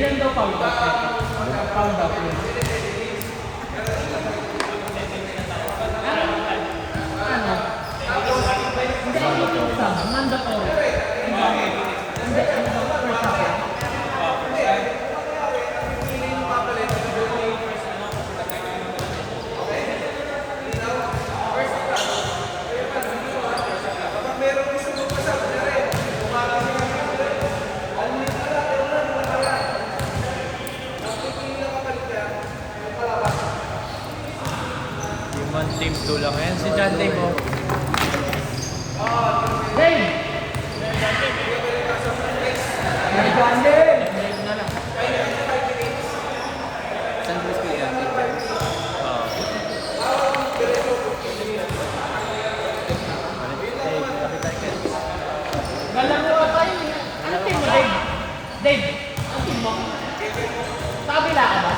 Ilan daw foul back? Foul back yun. Ano? Hindi, yung isa. Mandatory. Hindi, ano ba? First half. Human team 2 lang yan. Si John Dave mo. Dave! John Dave! Dave na lang. San Luis ko yan. Galang mo pa tayo. Ano team mo, Dave? Dave, ano team mo? Sa kabila ka ba?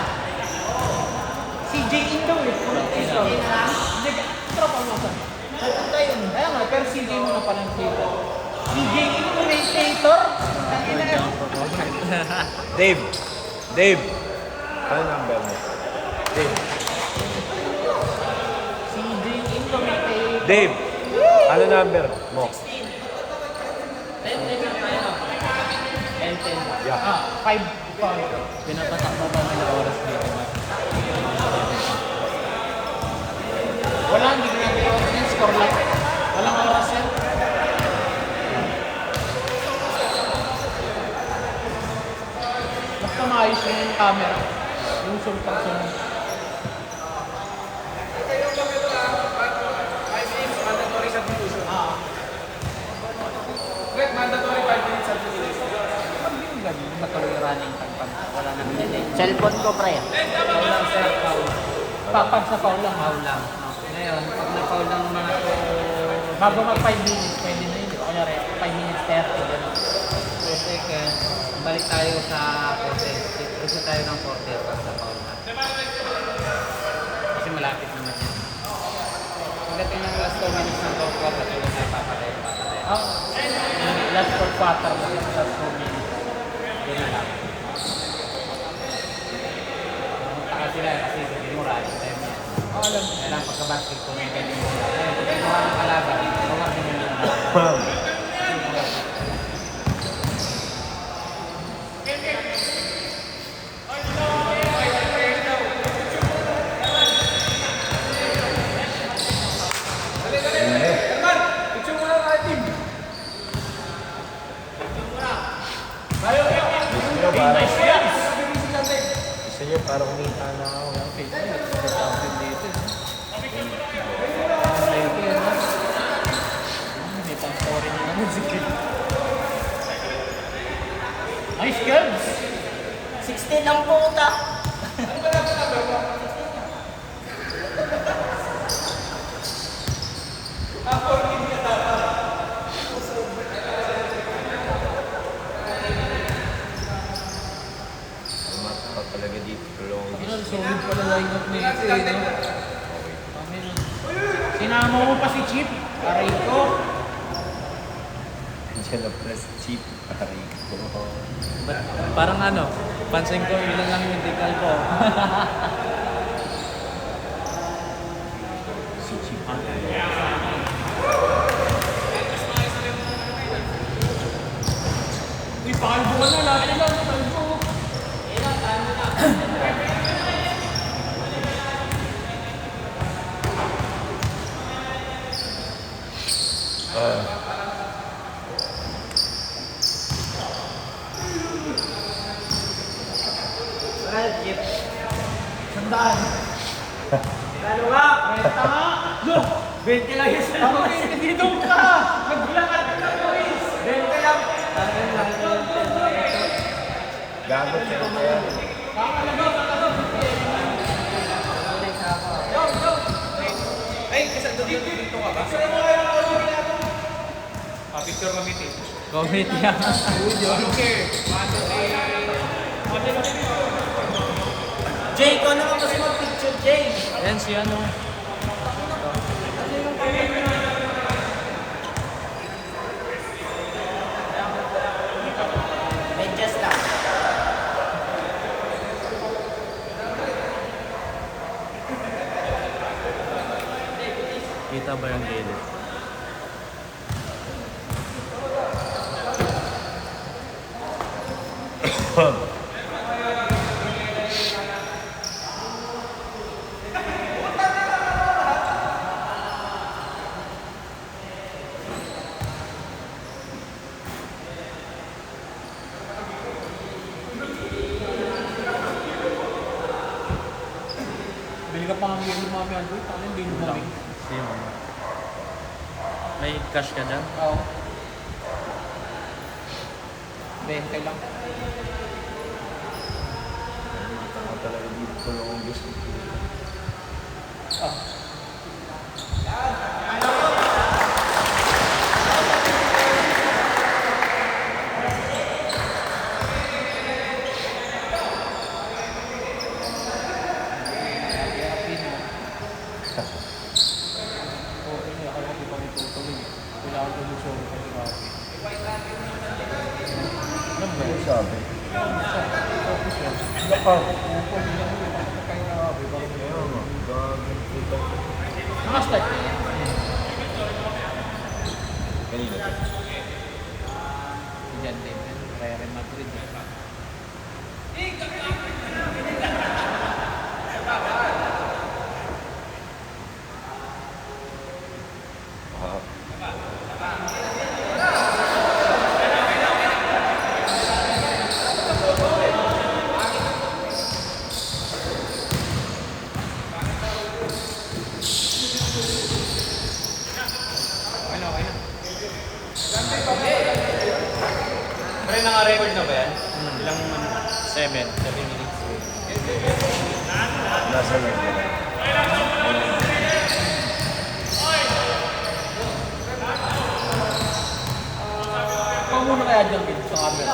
Si Jay Indo eh. Si Jay na lang? Hindi, tropa mo sa. Tayo yun. Kaya nga, pero si Jay mo na palang dito. Si Jay Indo na yung Tator. Dave! Dave! Ano number mo? Dave! Si Jay Indo na yung Tator. Dave! Ano number mo? 10. Yeah. 5 pound. Pinapatakbo pa nila oras dito. Wala, hindi ko natin oras yan. Score lang. Walang oras yan. Basta maayos lang yung camera. Yung zoom pag-zoom. Matuloy running pag wala nang delay. Cellphone ko pre. Walang sir, foul. Pag sa foul lang, Foul lang. Ngayon, pag na-foul lang mga to, bago mag 5 minutes, pwede na yun. Di ba? Kunyari, 5 minutes 30, gano'n. 2 seconds, balik tayo sa 40. Gusto tayo ng 40 pag sa foul na. Kasi malapit naman yan. Pagdating ng last 2 minutes ng fourth quarter, tuloy tayo papatay. Ah, last for quarter lang, last 4 minutes. Yun na lang. Taka sila kasi sa Dimura, yung time yan. Alam. Kailangan pagka-basket ko may pwede mo. Kaya pag ikaw ng kalaban, kawag mo lang. Gusto nyo para kumita na ako ng Facebook. May pang-story na naman si Kid. Nice girls! 16 lang po ta. Mata talaga dito. Longest. Solid pala line-up na ito eh, no? Kami nun. Sinama mo pa si Chip. Aray ko. Diyan na press cheap. Aray ko. Parang ano, pansin ko ilan lang yung decal ko. Si cheap. Uy, pakalbo ka na. Lagi lang. Pakalbo. Sandaan. Lalo nga. Renta nga. Look! 20 lang yung Ako dito ka! Maglakad ka na, boys! 20 lang. Gagot ka na yan. Picture kami dito. Comment yan. Jay, ikaw naman kasi mag-picture, Jay. Yan si ano. Medyas lang. Kita ba yung gilid? Bili ka pa ng yelo mami Android, paano hindi lumamig? Same. May cash ka dyan? Oo. 20 lang. Ako talaga dito ko lang ang gusto ko. Ah. Ano ba yung sabi? Lakaw. Kaya nga. Gagawin ko. Nakastart. Kanina to. Diyan din. Real Madrid. Pre, naka-record na ba yan? Ilang 7 minutes? Nasa lang ka. Ikaw muna kaya dyan din sa camera.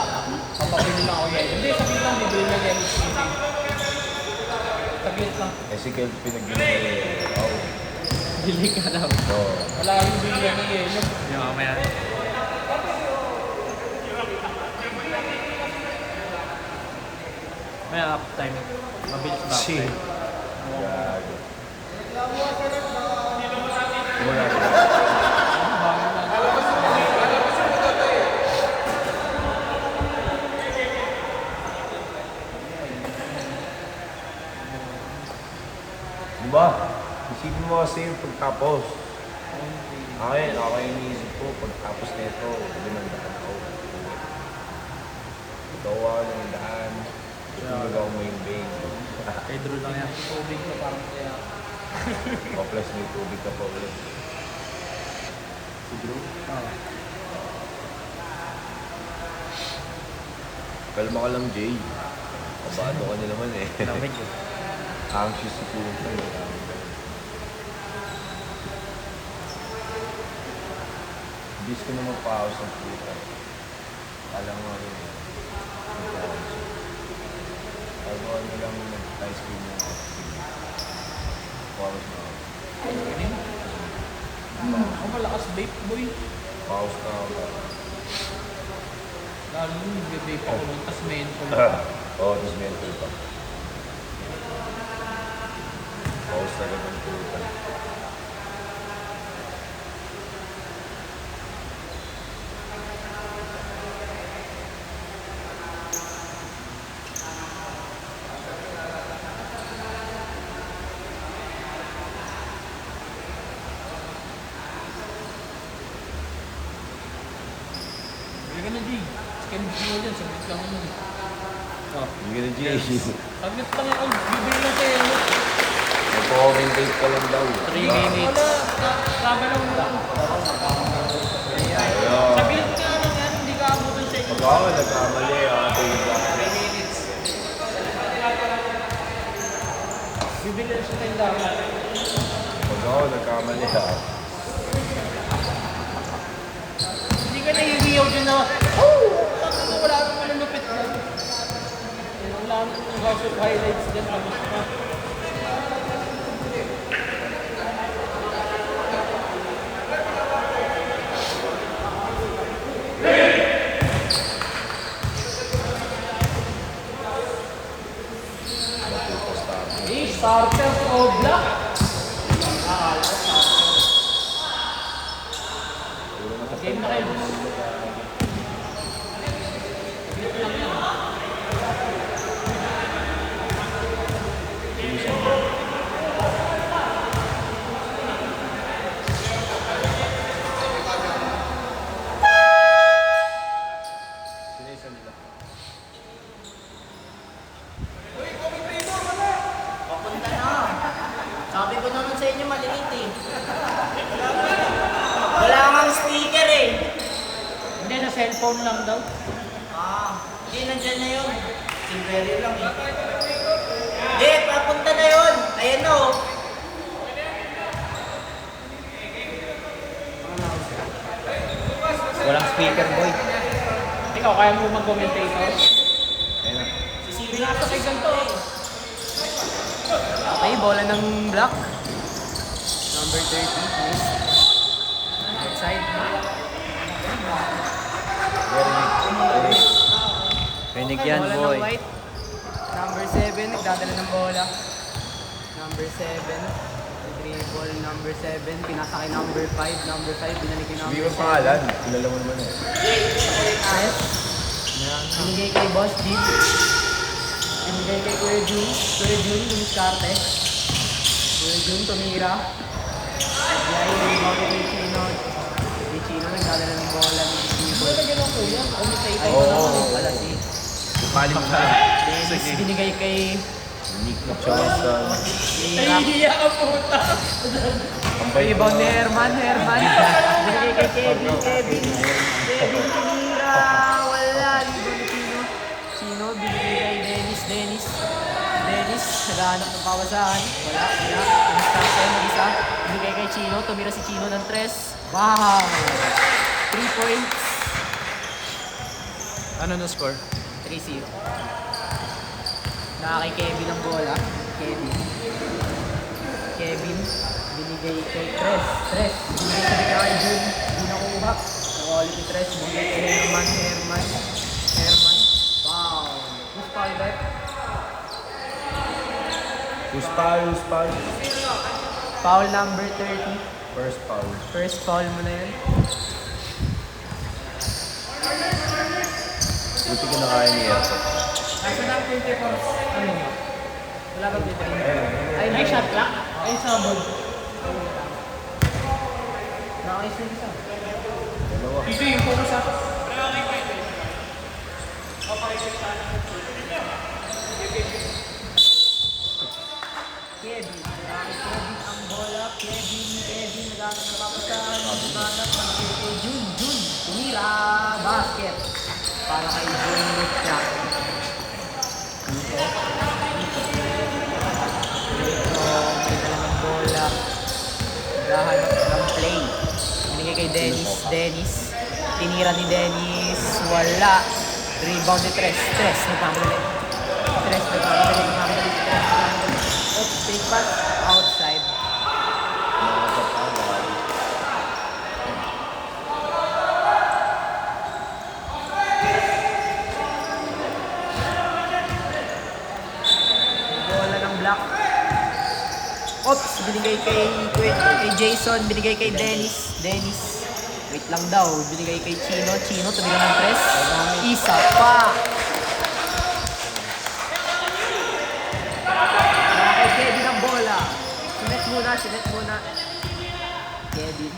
Papapili lang ako yelo. Hindi, sabihin lang, bibili na yelo. Sabihin lang. Eh si Kel pinagbili. Oo. Bili ka daw. Oo. Wala yung bili ng yelo. Yung mamaya. May uptime. Mabilis ba uptime? Gago. Wala rin. Diba? Isipin mo kasi yung pagtapos. Ako iniisip ko, pagtapos nito, 500 ako. Ito ako ng daan. Tumagaw mo yung bang. Kay Drew lang yan. Tubig ko parang kaya. O plus may tubig ka pa ulit. Si Drew? Kalma ka lang, Jay. Kabado ka niya naman eh. Lamig eh. Anxious si Kuya eh. Bis ko naman pa-house ng puta. Alam nga rin eh. Nag-house. Bago ano lang nag-ice cream na ako. Pa-house na ako. Ako malakas vape boy. Pa-house na ako. Lalo yung nagbe-vape ako nun, tas menthol. Oo, tapos mental pa. Pa-house na agad ng puta. Bili ka na, G. Chicken mo dyan, sabit lang naman. Hindi ka na, Jay. Sabit lang ako, bibili lang sa'yo. Nag-commentate ka lang daw. 3 minutes. Wala, sabi lang mo lang. Ayun. Sabihin ka lang yan, hindi ka abutin sa inyo. Pag ako nagkamali, tulog ako. 3 minutes. Bibili lang sa tindahan. Pag ako nagkamali, Hindi ka nahihiriyaw dyan na, tapos na wala nang malulupit dyan. Wala nang house of highlights dyan, tapos na. matutos tayo. Starter o black? Rebs. Sinisa nila. Papunta na. Sabi ko naman sa inyo maliit eh. Wala kang speaker eh. Hindi, sa cellphone lang daw. Hindi, nandyan na yun. Silverio lang eh. Hindi, papunta na yun. Ayan o. Walang speaker, boy. Ikaw, kaya mo mag-commentator? Ayun na. Sisibig na sa ganito eh. Okay, bola ng black. Number 30, please. Outside. Rinig Bola ng white. Number 7, nagdadala ng bola. Number 7. Dribble, number 7. Pinasakay number 5. Number 5, binalik yung Hindi number mo pangalan. Kilala mo naman eh. Yes. Binigay kay Boss Deep. Binigay kay Kuya Jun. Kuya Jun, dumiskarte. Kuya Jun, tumira. Yay, rebound kay Chino. Kay Chino, nagdadala ng bola. Dribble. Ganun ko yan. Commentator. Oo. Wala si Palim ka. Dennis, binigay kay Nick Johnson. Mira. Nahihiya ka puta. Rebound ni Herman. Binigay kay Kevin. Kevin tinira. Wala. Rebound ni Chino. Chino, binigay kay Dennis. Dennis, naghahanap ng pawasahan. Wala. Distansya yung isa. Binigay kay Chino. Tumira si Chino ng 3. Wow! 3 points. Ano na score? 3-0. Na kay Kevin ang bola. Kevin. Binigay kay Tres. Binigay kay Jun. Hindi nakuha. Nakawali kay Tres. Binigay kay Herman. Wow. Who's foul back? Who's foul? Foul number 30. First foul. First foul mo na yun. Buti ko na kaya ni Erso. Nasa na 24. Ano yun? Wala ba 24? Ay, may shot clock? Ay, sabog. Nakakis yung isa. Dalawa. Ito yung focus ako. Kevin. Kevin ang bola. Kevin. Naghanap ng papasahan. Naghanap kay Jun. Tumira. Basket. Para kay Jun Lucia. Dito. May dala ng bola. Naghahanap ng play. Binigay kay Dennis. Tinira ni Dennis. Wala. Rebound ni Tres. Nagmamadali. Oops, take pass. Outside. Bola ng black. Oops, binigay kay Jason, binigay kay Dennis. Wait lang daw, binigay kay Chino, tumira ng press. Isa pa. Kay Kevin ang bola. Sinet muna. Kevin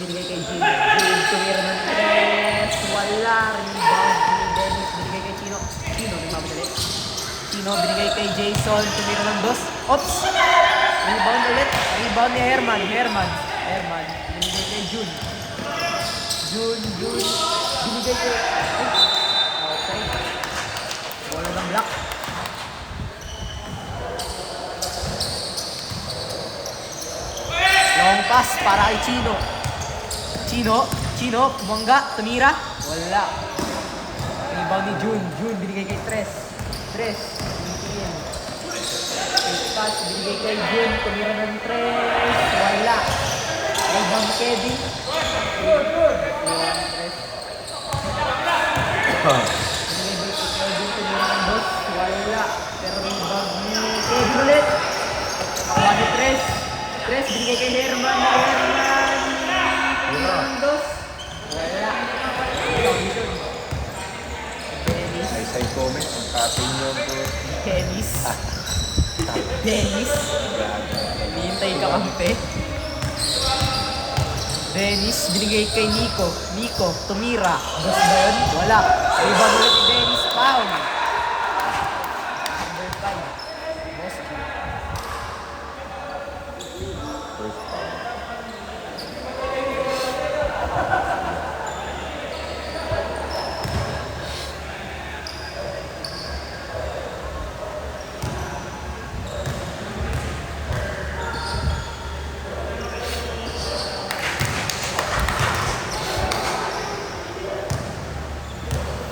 binigay kay Jim. Tumira ng press. Wala. Rebound ni Dennis. Binigay kay Chino, nagmamadali. Chino, binigay kay Jason. Tumira ng 2. Oops! Rebound ulit. Rebound ni Herman. Binigay kay Jun. Binigay kay... Outside. Bola ng black. Long pass para kay Chino. Chino, bumangga, tumira. Wala. Rebound ni Jun, binigay kay Tres. Binikin. Take pass, binigay kay Jun, tumira ng Tres. Wala. Rebound ni Kevin. Binigay kay Kevin, tumira ng 2. Wala. Pero rebound ni Kevin ulit. Nakuha ni Tres, binigay kay Herman. Dos. Wala. Dennis. Ay, side comment, ang cutting nyo po. Dennis. Dennis. Hihintay ka kampe. Dennis, binigay kay Nico. Nico, tumira. Dos ba yun? Wala. Rebound ulit ni Dennis. Foul. Number 5. Boski. First foul.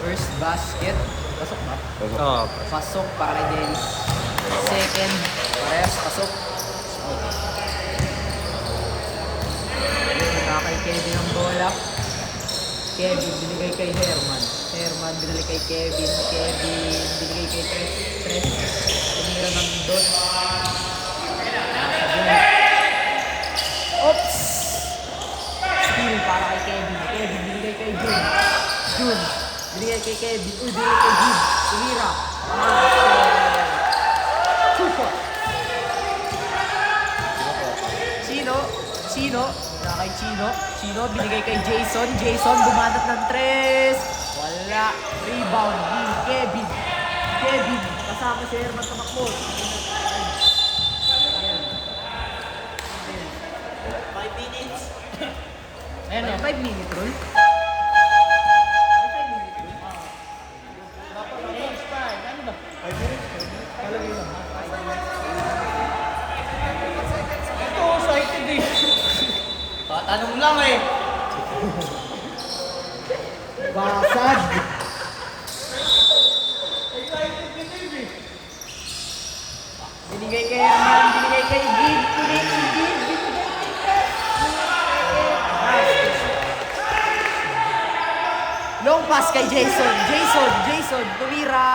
First basket. Pasok ba? Pasok. Oo. Pasok para kay Dennis. Second. Parehas pasok. Naka kay Kevin ang bola. Kevin binigay kay Herman. Herman binigay kay Kevin. Kevin binigay kay Tres. Tumira ng dot. Nasa bola. Oops! Steal para kay Kevin. Kevin binigay kay Jun. Jun binigay kay Kevin. Uy, binigay kay Jun. Tumira. Two shot. Chino. Chino. Wala kay Chino. Chino binigay kay Jason. Jason bumanat ng tres. Wala. Rebound ni Kevin. Kevin. Kasama si Herman Tamakbo. 5 minutes. Ayan o. 5 minute rule. Tatanong lang eh. Basag. Binigay kay Herman, binigay kay Gid, binigay kay Gid, binigay kay Tess. Long pass kay Jason, Jason, tumira.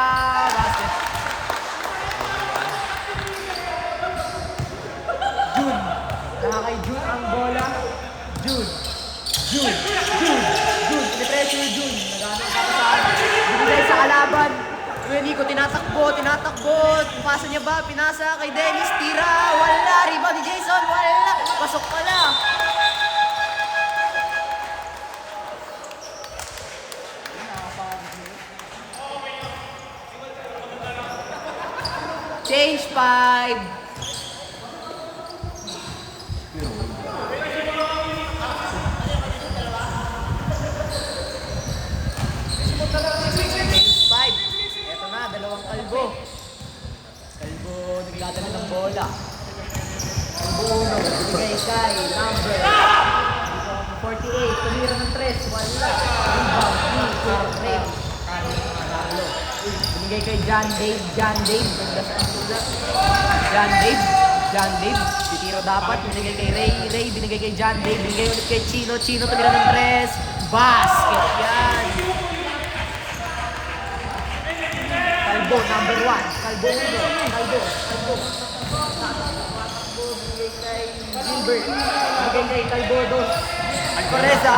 Basket. Jun, kay Jun ang bola. Jun, pinipressure Jun. Nagano ang kapasahan. Binigay sa kalaban. Nico, tinatakbo. Pasa niya ba? Pinasa kay Dennis. Tira. Wala. Rebound ni Jason. Wala. Pasok pala. Change 5. Five. Eto na, dalawang kalbo. Kalbo, nagdadala ng bola. Kalbo uno, bigay kay number 48. Tumira ng tres, wala. Rebound, Ray. Carlo. Binigay kay John Dave. Ganda sa suga. John Dave. Titira dapat. Binigay kay Ray. Binigay kay John Dave. Binigay ulit kay Chino. Tumira ng tres. Basket yan. Kalbo, number 1. Kalbo uno. Kalbo. Binigay kay Gilbert. Binigay kay Kalbo dos. Alcoreza.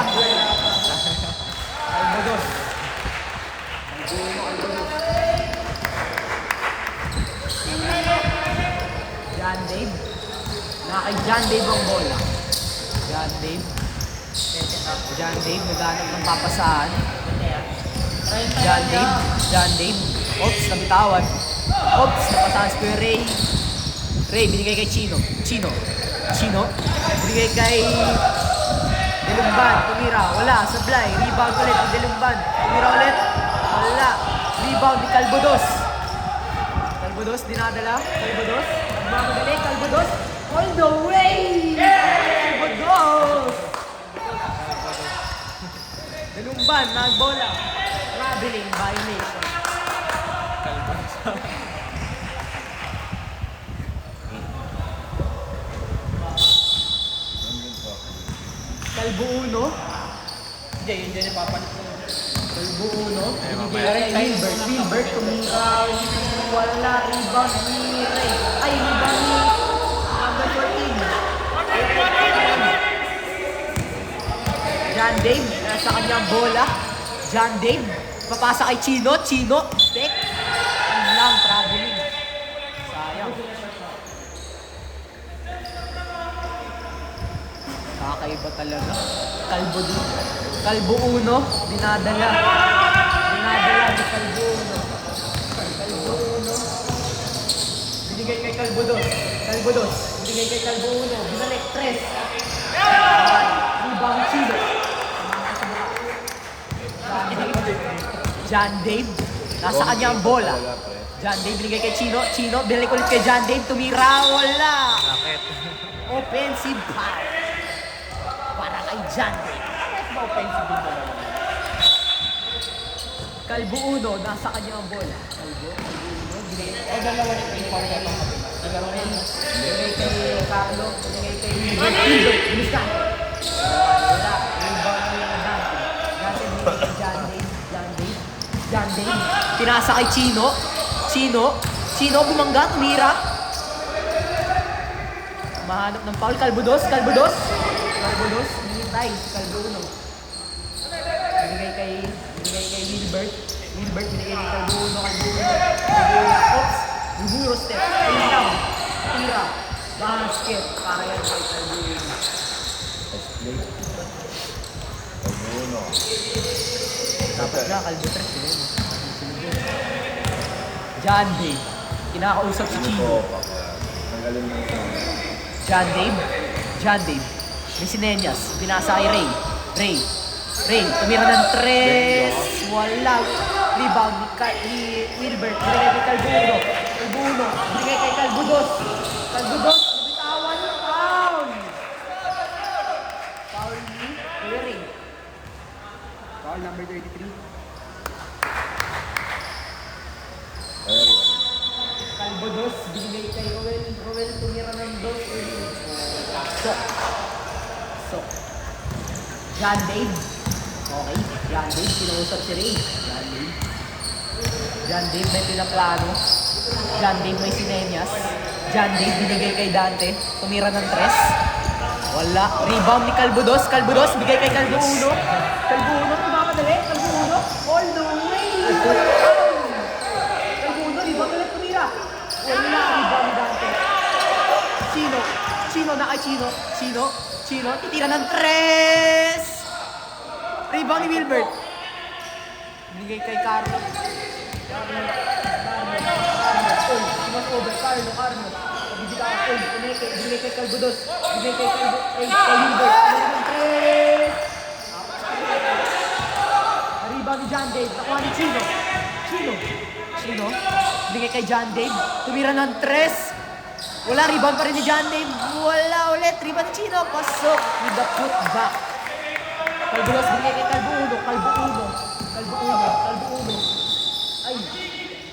Kalbo dos. John Dave. Kay John Dave ang bola. John Dave, naghanap ng papasahan. John Dave. Oops, nabitawan. Napasahan ko yung Ray, binigay kay Chino. Binigay kay Delumban. Tumira, wala. Sablay. Rebound ulit ni Delumban. Tumira ulit. Wala. Rebound ni Calvodos. Dinadala. Mamadali. Calvodos. All the way! Calvodos! Delumban, nagbola. Traveling violation. Kalbo uno. Hindi, yun yung papalit ko. Kalbo uno. Binigay kay Wilbert. Tumira. Wala. Rebound ni Ray. Ay, rebound ni number 14. bola. John Dave. Papasa kay Chino. Chino. Tek. Ang lang, traveling. Sayang. Kakaiba talaga. Kalbo din. Kalbo uno. Dinadala. Dinadala ni Kalbo uno. Kalbo uno. Binigay kay Kalbo dos. Kalbo dos. Binigay kay Kalbo uno. Binalik. Tres. Rebound Chino. John Dave. Nasa kanya ang bola. John Dave binigay kay Chino. Chino, binalik ulit kay John Dave. Tumira. Wala. Bakit? Offensive foul. Para kay John Dave. Ba offensive din talaga? Kalbo uno. Nasa kanya ang bola. Kalbo uno. O dalawa na yung foul na lang kabila. Dalawa na yun. Binigay kay Carlo. Binigay kay Hilbert. Bilis ka. Wala. Rebound na yung Dante. Dante binigay kay John Dave. John Dave. John Dave. Pinasa kay Chino. Chino. Chino bumangga. Tumira. Mahanap ng foul. Kalbo dos. Kalbo dos. Kalbo dos. Hinintay. Kalbo uno. Binigay kay Wilbert. Wilbert binigay kay Kalbo uno. Kalbo uno. Kalbo uno. Oops. Buburo step. Ayun lang. Tira. Basket. Para yan kay Kalbo uno. Let's play. Kalbo 1. Dapat na, Kalbo 3. John Dave. Kinakausap si Chino. Tanggalin mo yung John Dave. John Dave. May sinenyas. Pinasa kay Ray. Ray. Ray. Tumira ng tres. Wala. Rebound ni Wilbert. Binigay kay Kalbo uno. Kalbo uno. Binigay kay Kalbo dos. Kalbo dos. Nabitawan. Foul. Foul ni Ray. Foul number 33. Kalbo dos. Binigay kay Roel. Roel tumira ng dos. Sok. John Dave. Okay. John Dave. Pinausap si Ray. John Dave. John Dave may pinaplano. John Dave may sinenyas. John Dave binigay kay Dante. Tumira ng tres. Wala. Rebound ni Kalbo dos. Kalbo dos. Bigay kay Kalbo uno. Kalbo uno. Tumamadali. Kalbo uno. All the way. Kalbo uno. Rebound ulit tumira. Wala. Rebound ni Dante. Chino. Chino na kay Chino. Chino. Chino. Titira ng tres. Rebound ni Wilbert. Binigay kay Carlo. Over. Carlo. Pabibigay ka. Binigay kay Kalbo dos. Binigay kay Kalbo. Kay Wilbert. Binigay ng tres. Rebound ni John Dave. Nakuha ni Chino. Chino. Binigay kay John Dave. Tumira ng tres. Wala. Rebound pa rin ni John Dave. Wala ulit. Rebound ni Chino. Pasok. With the putback. Kalbo dos. Binigay kay Kalbo uno. Kalbo uno. Ay.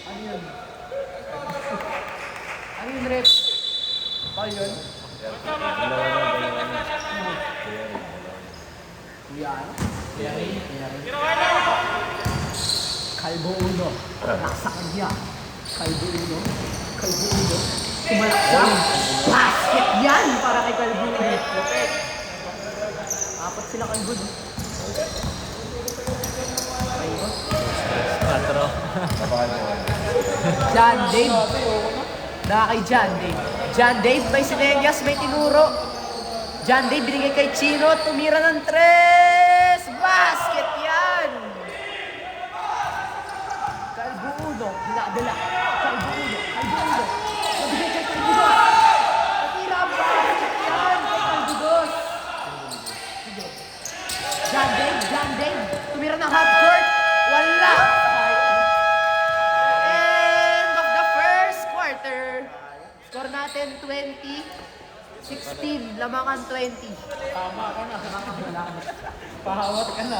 Ano yun? Ano yun, rep? Paul yun? Kuya ano? Kuya Ray. Kalbo uno. Nasa kanya. Kalbo uno. Tumalaksan. Basket yan para kay Kalbo uno. Apat sila Kalbo. Ayun. Patro. John Dave. Na kay John Dave. John Dave may sinenyas, may tinuro. John Dave binigay kay Chino. Tumira ng tres. Basket yan. Kalbo uno. Dinadala. Kalbo uno. Nabigay kay Kalbo dos. Natira ang basket yan kay Kalbo dos. John Dave. Tumira ng half court. Wala. End of the first quarter. Score natin 20-16. Lamangan 20. Tama ka na. Pahawat ka na.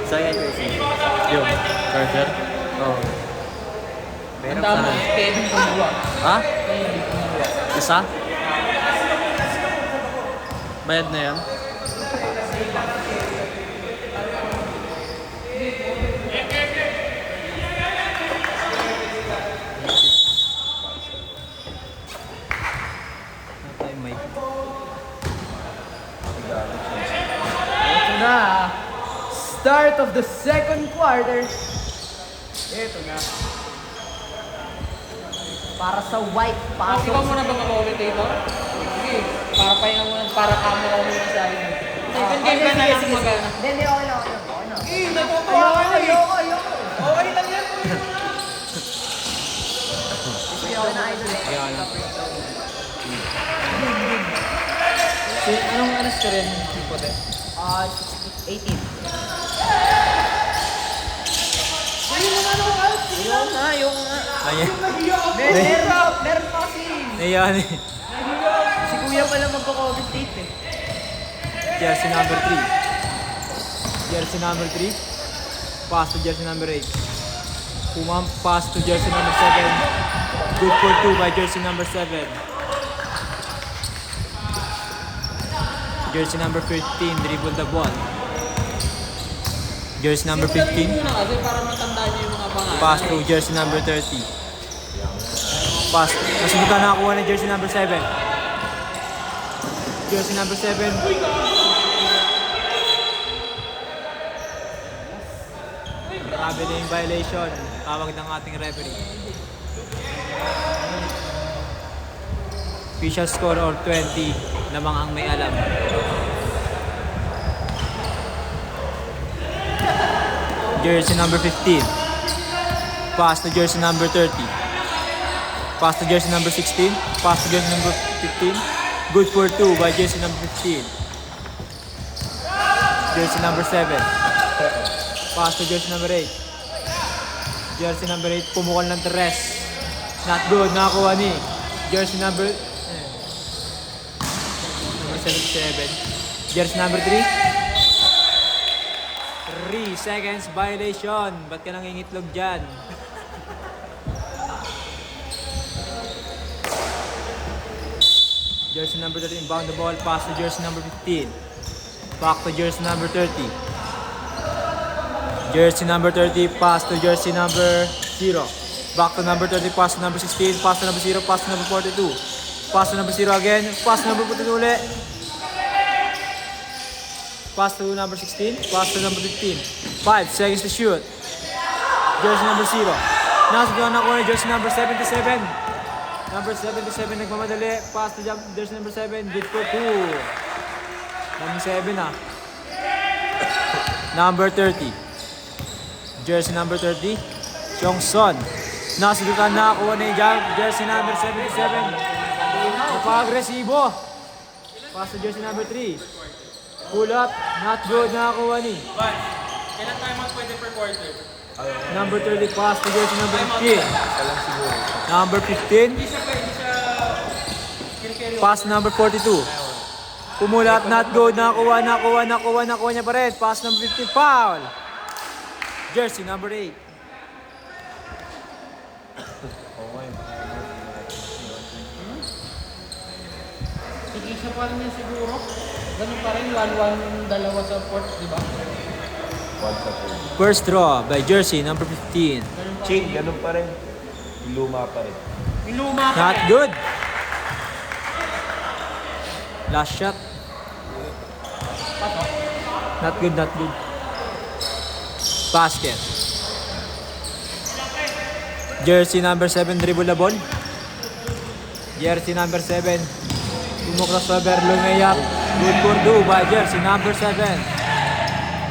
So yan kasi. Yung charger? Oo. Meron Ang dami. ka. Kevin Kumbuwa. Ha? Kevin Kumbuwa. Isa? Bayad na yan? Ito na. Start of the second quarter. Ito na. Para sa white pasok. Ikaw muna ba mag-commentator? Sige. Para pahinga muna, para camera muna sa akin. Second game ka na lang magana. Hindi, okay lang. Eh, natutuwa ka na eh. Ayoko. Okay lang yan. Ayoko na idol eh. Anong anas ka rin? Puti? 18. Ayoko nga. Ayan. Meron pa kasi. Ayan eh. Si Kuya pala magko-commentate eh. Jersey number 3. Jersey number 3. Pass to jersey number 8. Pumamp pass to jersey number 7. Good for 2 by jersey number 7. Jersey number 15, dribble the ball. Jersey number 15. Muna kasi para matandaan niyo yung mga pangalan. Pass to jersey number 30. Pass. Nasunod ka nakakuha ng jersey number 7. Jersey number 7. Grabe na yung violation. Tawag ng ating referee. Official score or 20 lamang ang may alam. Jersey number 15. Pass to jersey number 30. Pass to jersey number 16. Pass to jersey number 15. Good for 2 by jersey number 15. Jersey number 7. Pass to jersey number 8. Jersey number 8. Pumukol ng Teres. Not good. Nakakuha ni jersey number 77. Jersey number 3. 3 seconds violation. Ba't ka nangingitlog dyan? Jersey number 13, inbound the ball, pass to jersey number 15. Back to jersey number 30. Jersey number 30, pass to jersey number 0. Back to number 30, pass to number 16, pass to number 0, pass to number 42. Pass to number 0 again, pass to number 42 ulit. Pass to number 16, pass to number 15. 5 seconds to shoot. Jersey number 0. Nasa doon ako ni jersey number 77. Number 77 nagmamadali. Pass to jersey number 7. Good for 2. Number 7 ah. Number 30. Jersey number 30. Chongson. Nasa doon nakakuha ni jersey number 77. Napag-agresibo. Pass to jersey number 3. Pull up, not good, nakakuha ni. Kailan tayo mag-pwede per quarter? Number 30, pass to jersey number 15. Number 15, pass number 42. Pumulat, not good, nakakuha niya pa rin. Pass number 15, foul. Jersey number 8. Sige siya pa rin yan siguro. Ganun pa rin, 1-1 dalawa sa fourth, di ba? First draw by jersey number 15. Chain, ganun pa rin. Luma pa rin. Iluma ka Not good. Last shot. Not good, not good. Basket. Jersey number 7, dribble the ball. Jersey number 7. Crossover, lumayap. Good for 2 by jersey number 7.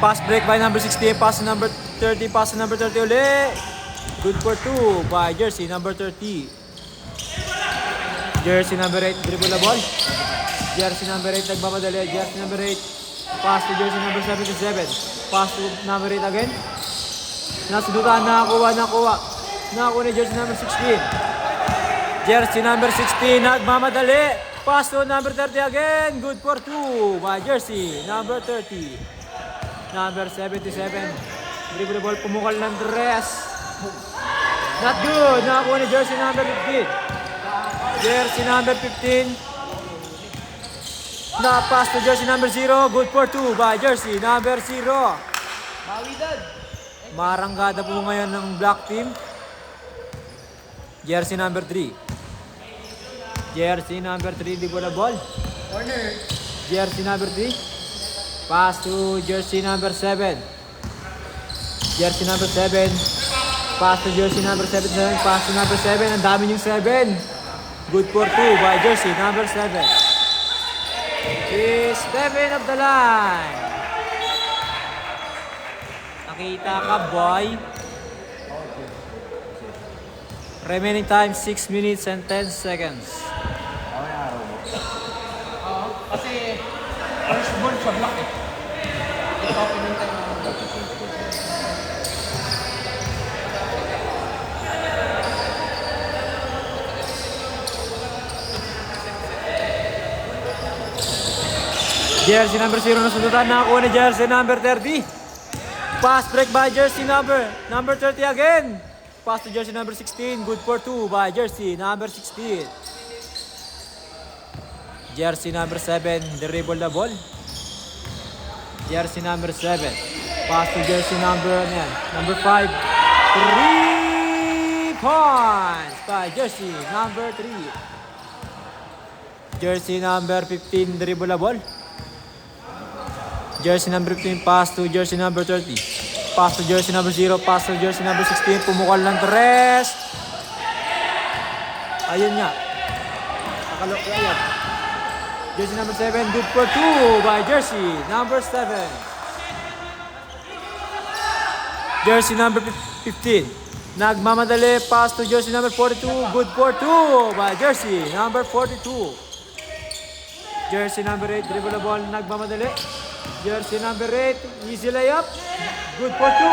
Pass break by number 16. Pass to number 30. Pass to number 30 ulit. Good for 2 by jersey number 30. Jersey number 8, dribble the ball. Jersey number 8, nagmamadali. Jersey number 8. Pass to jersey number 77. Pass to number 8 again. Nasudutan, nakakuha. Nakakuha ni jersey number 16. Jersey number 16, nagmamadali. Pass to number 30 again. Good for 2 by jersey number 30. Number 77. Dribble the ball, pumukal ng Teres. Not good. Nakakuha ni jersey number 15. Jersey number 15. Na-pass to jersey number 0. Good for 2 by jersey number 0. Maranggada po ngayon ng black team. Jersey number 3. Jersey number 3, di bola ball. Corner. Jersey number 3. Pass to jersey number 7. Jersey number 7. Pass to jersey number 7. Pass to number 7. Ang dami yung 7. Good for 2 by jersey number 7. Is 7 of the line. Nakita ka, boy. Remaining time 6 minutes and 10 seconds. Ako yung araw mo. Oo, kasi first ball sa block eh. Ikaw pinintay mo. Jersey number 0 na sundutan. Nakakuha ni jersey number 30. Pass break by jersey number 30 again. Pass to jersey number 16. Good for 2 by jersey number 16. Jersey number 7. Dribble the ball. Jersey number 7. Pass to jersey number 5. 3 points by jersey number 3. Jersey number 15. Dribble the ball. Jersey number 15, pass to jersey number 30. Pass to jersey number 0, pass to jersey number 16. Pumukal ng 3. Ayun nga. Nakalok na yan. Jersey number 7, good for 2 by jersey number 7. Jersey number 15. Nagmamadali, pass to jersey number 42. Good for 2 by jersey number 42. Jersey number 8, dribble the ball, nagmamadali. Jersey number 8, easy layup. Good for 2.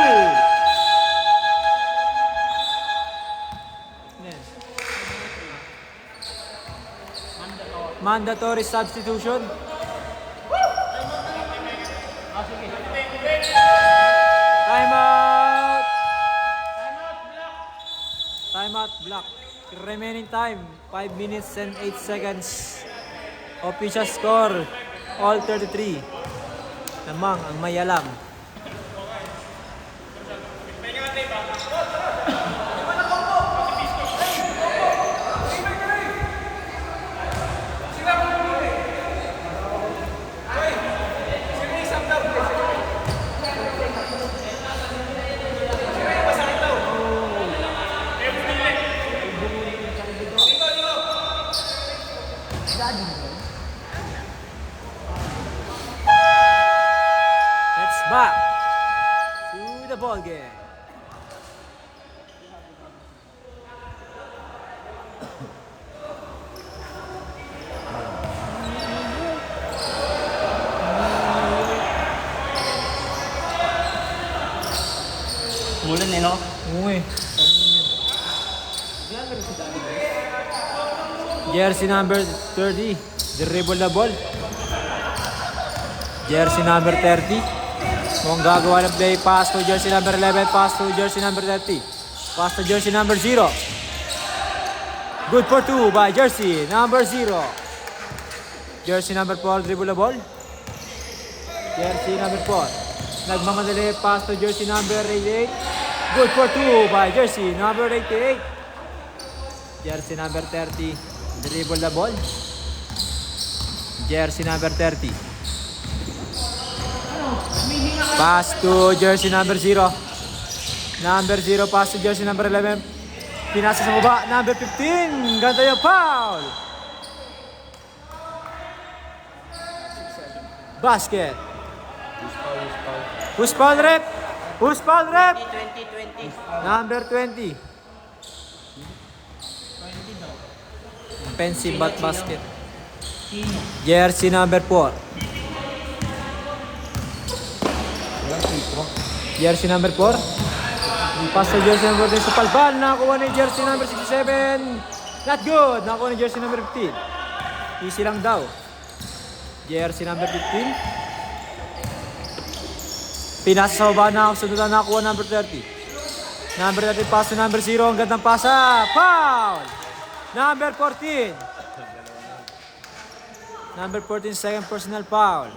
Mandatory substitution. Time out. Time out block. Remaining time 5 minutes and 8 seconds. Official score all 33. Namang ang may alam. Back to the ball game. Mulan eh, no? Uy. Jersey number 30, dribble the ball. Jersey number 30. Mukhang gagawa ng play, pass to jersey number 11, pass to jersey number 30, pass to jersey number 0. Good for 2 by jersey number 0. Jersey number 4, dribble the ball. Jersey number 4. Nagmamadali, pass to jersey number 88. Good for 2 by jersey number 88. Jersey number 30, dribble the ball. Jersey number 30. Pass to jersey number 0. Number 0, pass to jersey number 11. Pinasa sa baba, number 15. Ganda yung foul. Basket. Who's foul rep? Who's foul rep? 20. Number 20. Offensive but basket. Jersey number 4. Jersey number 4. Pass to jersey number 10 sa palban. Nakakuha ni jersey number 67. Not good. Nakakuha ni jersey number 15. Easy lang daw. Jersey number 15. Pinasa sa baba na ako. Sunod na nakakuha number 30. Number 30 pass to number 0. Ang gandang pasa. Foul! Number 14. Number 14, second personal foul.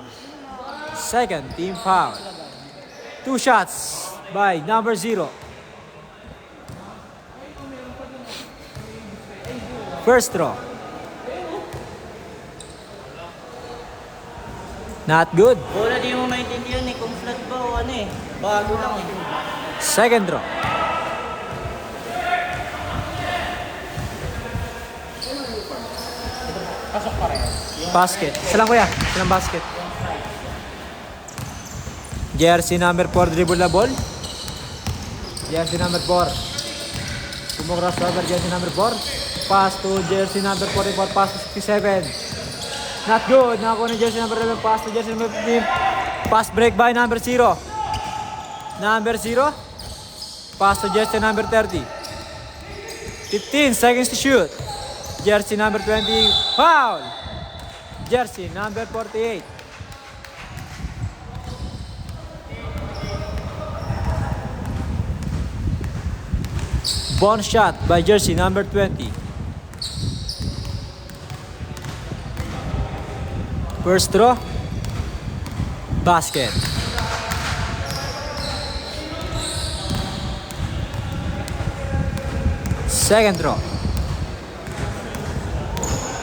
Second team foul. 2 shots by number 0. First throw. Not good. Bola di mo maintindihan eh, kung flat ba o ano eh. Bago lang eh. Second draw. Pasok pa rin. Basket. Isa lang kuya. Isa lang basket. Jersey number 4 dribble the ball. Jersey number 4. Kumukras over jersey number 4. Pass to jersey number 44. Pass to 67. Not good. Nakakuha ni jersey number 11. Pass to jersey number 15. Pass break by number 0. Number 0. Pass to jersey number 30. 15 seconds to shoot. Jersey number 20. Foul. Jersey number 48. Bonus shot by jersey number 20. First throw. Basket. Second throw.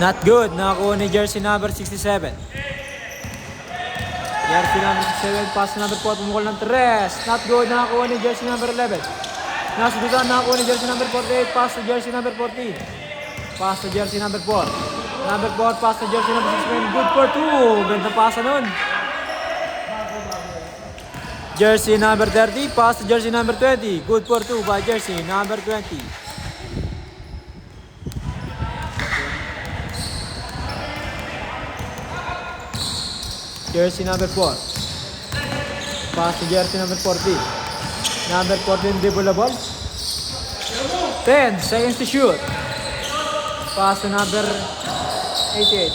Not good. Nakakuha ni jersey number 67. Jersey number 67. Pass number 4. Pumukol ng 3. Not good. Nakakuha ni jersey number 11. Nasubitan nakakuha ni jersey number 48. Pass to jersey number 14. Pass to jersey number 4. Number 4. Pass to jersey number 16. Good for 2. Ganda pasa nun. Jersey number 30. Pass to jersey number 20. Good for 2 by jersey number 20. Jersey number 4. Pass to jersey number 14. Number 14 dribble the ball. 10 seconds to shoot. Pass to number 88.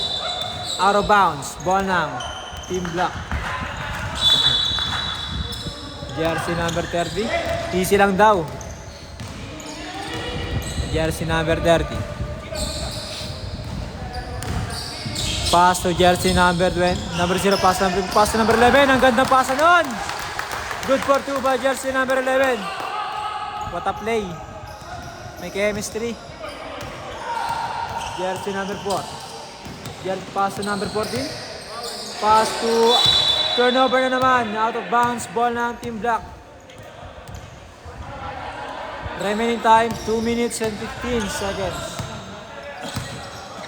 Out of bounds. Ball ng team block. Jersey number 30. Easy lang daw. Jersey number 30. Pass to jersey number 20. Number 0. Pass to number 11. Ang gandang pasa nun. Good for 2 by jersey number 11. What a play. May chemistry. Jersey number 4. Pass to number 14. Pass to turnover na naman. Out of bounds. Ball ng team block. Remaining time 2 minutes and 15 seconds.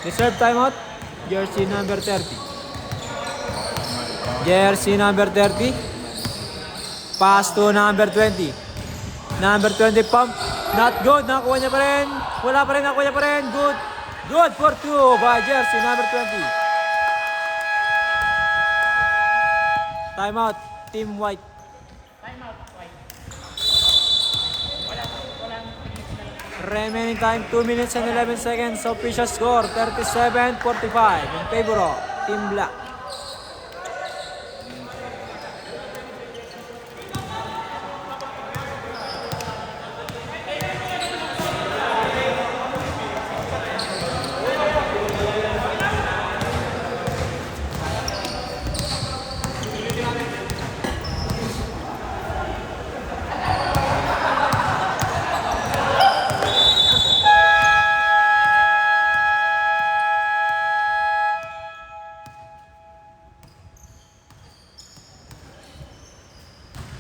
Reserve timeout. Jersey number 30. Jersey number 30. Pass to number 20. Number 20 pump. Not good. Nakuha niya pa rin. Wala pa rin. Nakuha niya pa rin. Good. Good for 2 by jersey number 20. Timeout. Team White. Remaining time 2 minutes and 11 seconds. Official score 37-45 in favor of Team Black.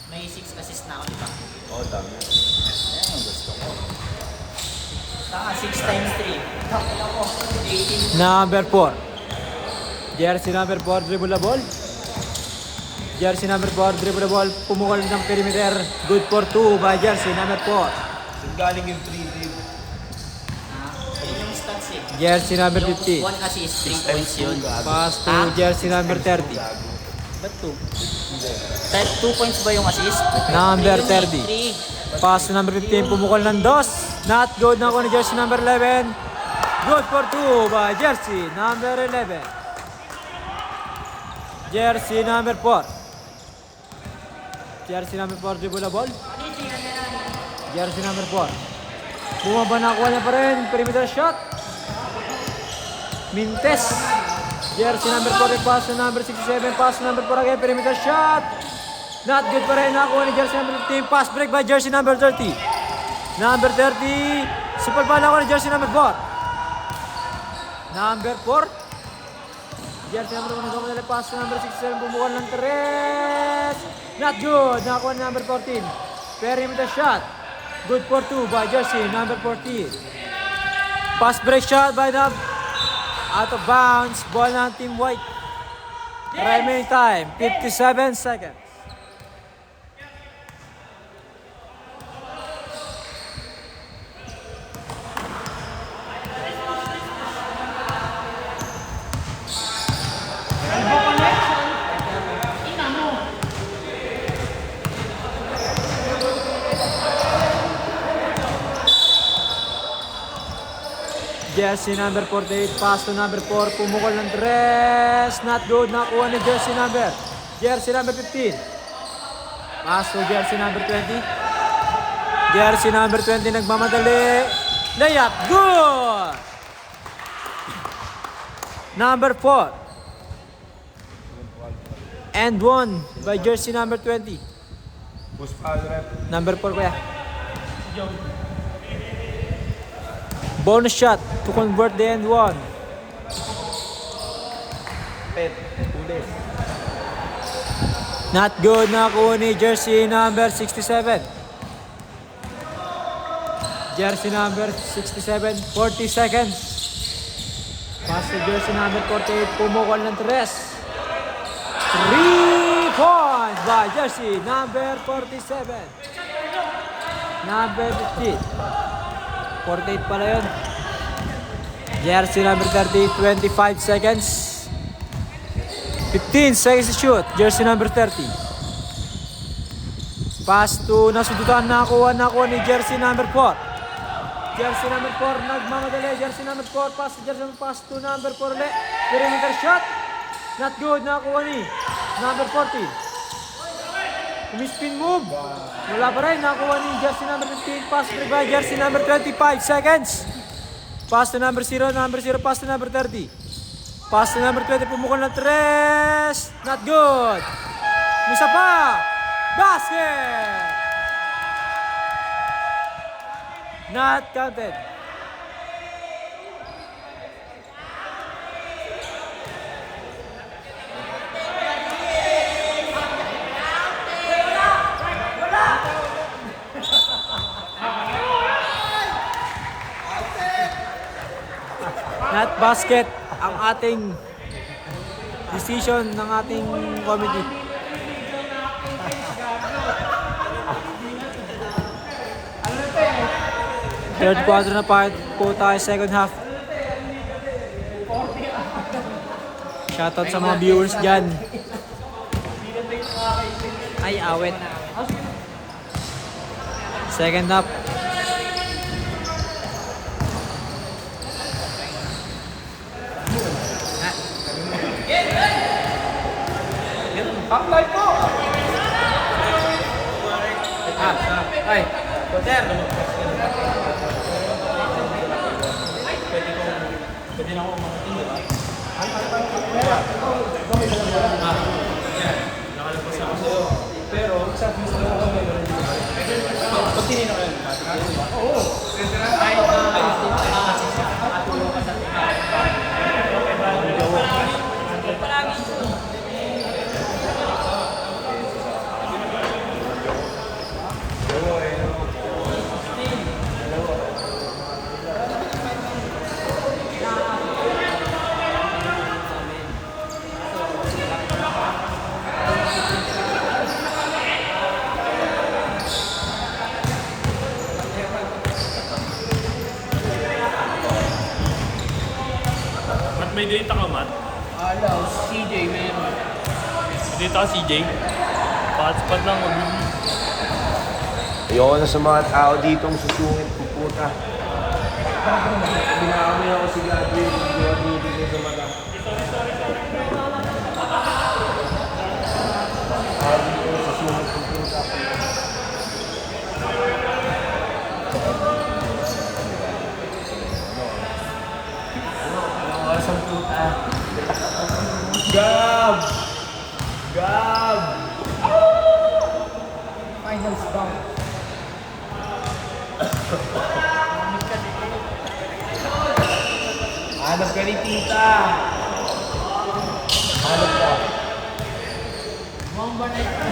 May 6 assist na ako, di ba? Oo, dami. Ayan ang gusto ko. Saka 6 times 3. Ako, 18. Number 4. Jersey number 4 dribble the ball. Jersey number 4 dribble the ball. Pumukol ng perimeter. Good for 2 by jersey number 4. So, galing yung 3 drib. Yun yung stats eh. Jersey number Yung 50. 1 assist, 3 points yun. Pass to jersey number 30. Ba't 2? 2 points ba yung assist? Number 3. 30. Pass to number 15. Pumukol ng 2. Not good na ako ni jersey number 11. Good for 2 by jersey number 11. Jersey number 4. Jersey number 4 dribble the ball. Jersey number 4. Bumaba na kuha niya pa rin. Perimeter shot. Mintes. Jersey number 4. Pass to number 67. Pass to number 4 again. Perimeter shot. Not good pa rin. Nakuha ni jersey number 15. Pass break by jersey number 30. Number 30. Super ball ako ni jersey number 4. Number 4. Jersey number 1 nagmamadali. Pass to number 67. Bumukan ng 3. Not good. Nakakuha ng number 14. Perimeter shot. Good for 2 by Jersey number 14. Pass break shot by the out of bounds. Ball ng Team White. Remaining time 57 seconds. Jersey number 48, pass to number 4, pumukol ng 3, not good, nakuha ni Jersey number 15. Pass to Jersey number 20. Jersey number 20 nagmamadali. Layup, good! Number 4. And 1 by Jersey number 20. Push foul rep. Number 4 kuya. Bonus shot to convert the end 1. Pet. Pulis. Not good, nakuha ni Jersey number 67. Jersey number 67, 40 seconds. Pass to Jersey number 48, pumukol ng 3. 3 points by Jersey number 47. Number 50. 48 pala yun. Jersey number 30, 25 seconds. 15 seconds to shoot. Jersey number 30. Pass to nasudutan, nakuha ni Jersey number 4. Jersey number 4 nagmamadali. Jersey number 4 pass to number 4 ulit. Perimeter shot. Not good, nakuha ni number 40. Spin move. Wala pa rin, nakuha ni Jersey number 15. Pass break by Jersey number 25 seconds. Pass to number 0, pass to number 30. Pass to number 20, pumukol ng 3. Not good. Misa pa. Basket. Not counted. Not basket ang ating decision ng ating committee. Third quarter na po tayo, second half. Shoutout sa mga viewers dyan. Ay, awet. Second half. Backlight po! Ay, Koter. Pwede na ako umakitin. Nakalabas ako sa'yo. Pero, sa gusto na ako ngayon. Pag tinino kayo, oo. Ay, atulong ka sa tingin. May data ka, Matt? Alaw, CJ meron. May data ka, CJ? Patspat lang, mabili. Ayoko na sa mga tao ditong susungit puputa. Binakamay ako si Gabriel. Hindi ako bibigay sa mata. Sabi ko susungit puputa. Awesome puta. Gab! Gab! Finals bang. Hanap ka ni tita! Hanap ka. Bomba na ito.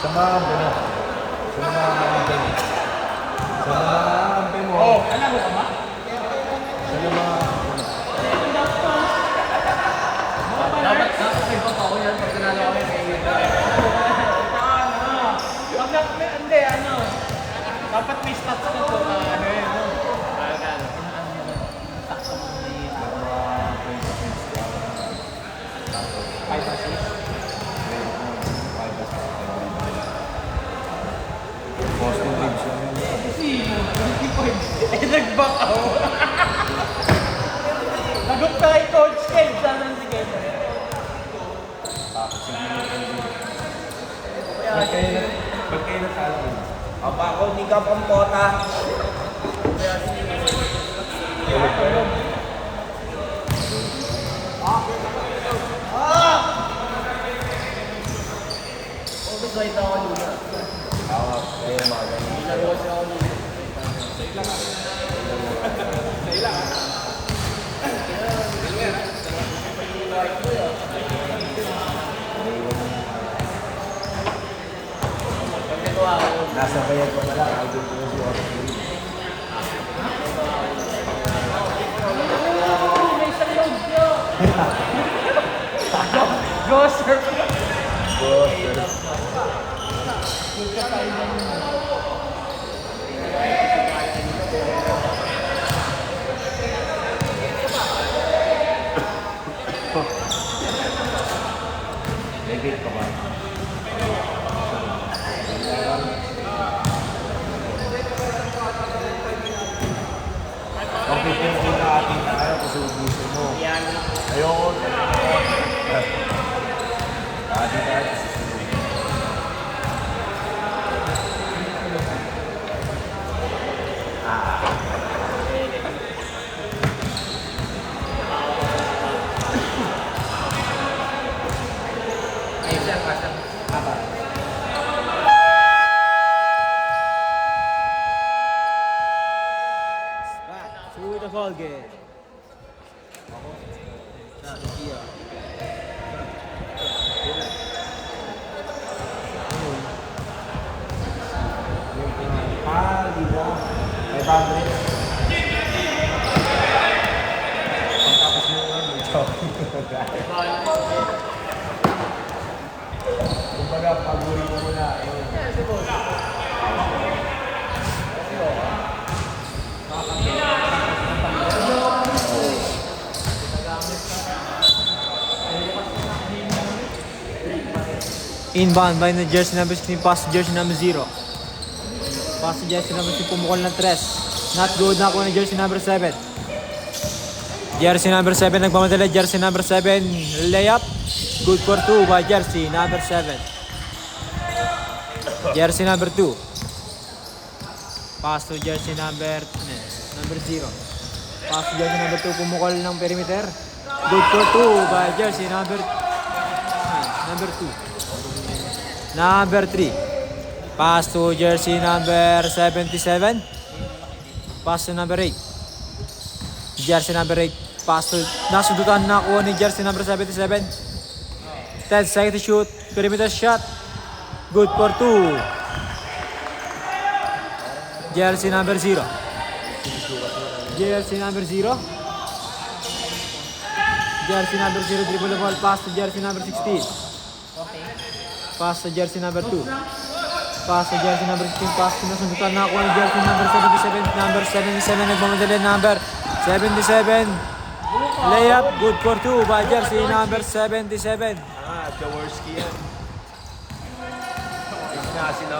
Sa mga ampe mo. Sa mga ampe mo. Sa mga ampe mo. Alam mo ka ba? Sa mga... Dapat nakakay pa ako yan pag tinalo ko yan. Wag na, hindi, ano. Dapat may stats na to na ano yun, no? Takso mo ni five assists. Boston Ribs lang yun. Kasi, eh, nag-back ako. Nagup ka kay Coach Ken, sana si Ken. Ba't kayo natalo? Aba ako ni Kapampota. Ako, kayo mga ganun. Nasa bayad ko na lang. Idol ko na si Ortiz. May isang load nyo. Go, sir. May gate pa ba? Okay, kung ating tayo kasi gusto mo. Ayoko. Ating tayo kasi susunod. Ayun siya, pasang. Back to the ball game. Liga. 500. Pagtapos mo nga, may jogging. Kumbaga, pag-uwi mo muna. Inbound by the jersey number 16, pass to jersey number 0. Pass to jersey number 2, pumukol ng 3. Not good na ako ng jersey number 7. Jersey number 7, nagmamadali. Jersey number 7, layup. Good for 2 by jersey number 7. Jersey number 2. Pass to jersey number 0. Pass to jersey number 2, pumukol ng perimeter. Good for 2 by jersey number 2. Number 3. Pass to jersey number 77. Pass to number 8. Jersey number 8. Pass to... Nasudutan na ako ni jersey number 77. 10 seconds to shoot. Perimeter shot. Good for 2. Jersey number 0. Jersey number 0. Jersey number 0. Dribble the ball. Pass to jersey number 16. Pass to jersey number 2. Pass to jersey number 16. Pass to nasundutan na ako ng jersey number 77. Number 77. Nagmamadali number 77. Layup. Good for 2 by jersey number 77. Jaworski yan.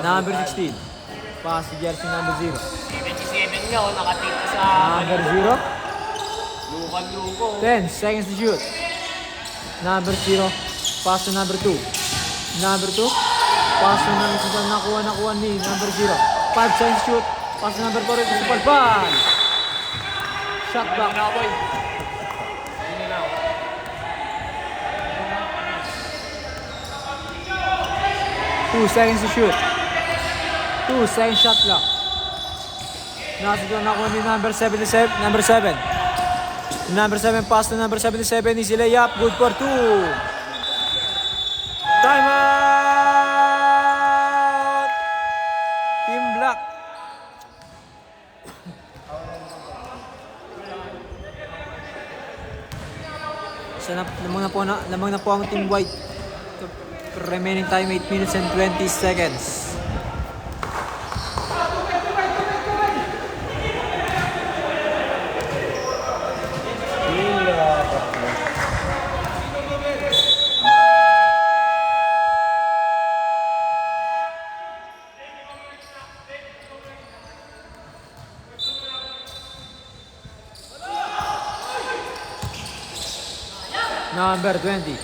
Number 16. Pass to jersey number 0. 77 nga, nakatika sa Number 0. lukan-luko. 10 seconds to shoot. Number 0. Pass to number 2. Number 2. Pass to number 2. Nakuha ni number 0. 5 seconds to shoot. Pass to number 4. Ito sa palpan. Shot back. 2 seconds to shoot. 2 second shot clock. Nasa doon ako ni number 77, number 7. Number 7 pass to number 77, easy layup, good for 2. Time out! Team Black. Lamang na po ang Team White. Remaining time 8 minutes and 20 seconds. Number 20.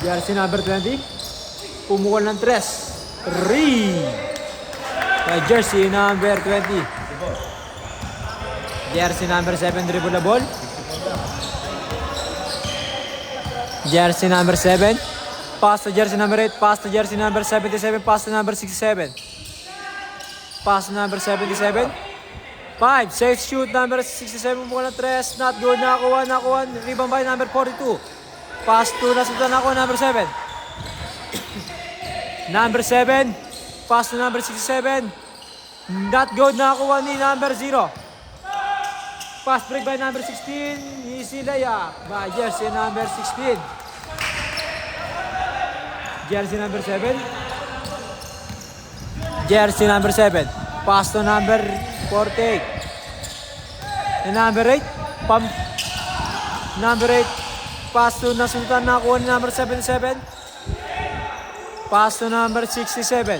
Jersey number 20. Pumukol ng 3. 3. By jersey number 20. Jersey number 7 dribble the ball. Jersey number 7. Pass to jersey number 8. Pass to jersey number 77. Pass to number 67. Pass to number 77. 5, 6 shoot, number 67 mukha ng 3, not good, nakakuha, rebound by number 42. Pass to, nasundan ako, number 7. Number 7, pass to number 67. Not good, nakakuha ni number 0. Pass break by number 16, easy layup by jersey number 16. Jersey number 7. Jersey number 7. Pass to number 48. And number 8. Pump. Number 8. Pass to nasundan na ako ni number 77. Pass to number 67.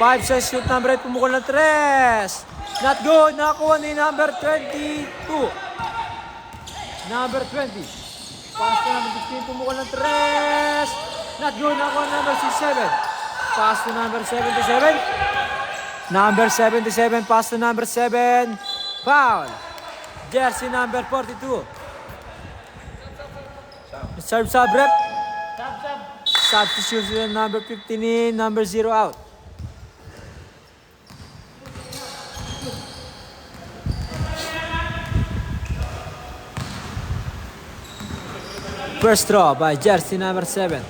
5-6 shoot number 8. Pumukol ng 3. Not good. Nakakuha ni number 22. Number 20. Pass to number 16. Pumukol ng 3. Not good. Nakakuha ni number 67. Pass to number 77. Number 77, pass to number 7. Foul. Jersey number 42. Serve sub rep. Substitution number 15 in, number 0 out. First throw by jersey number 7.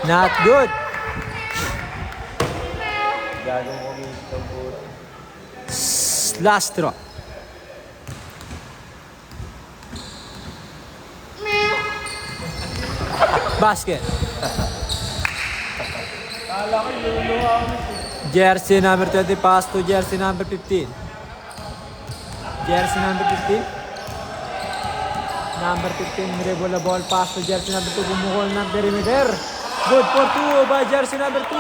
Not good. Gagawin ko dito po. Last throw. Basket. Jersey number 20 pass to jersey number 15. Jersey number 15. Number 15 dribble the ball pass to jersey number 2. Bumuhol ng perimeter. Good for 2 by jersey number 2.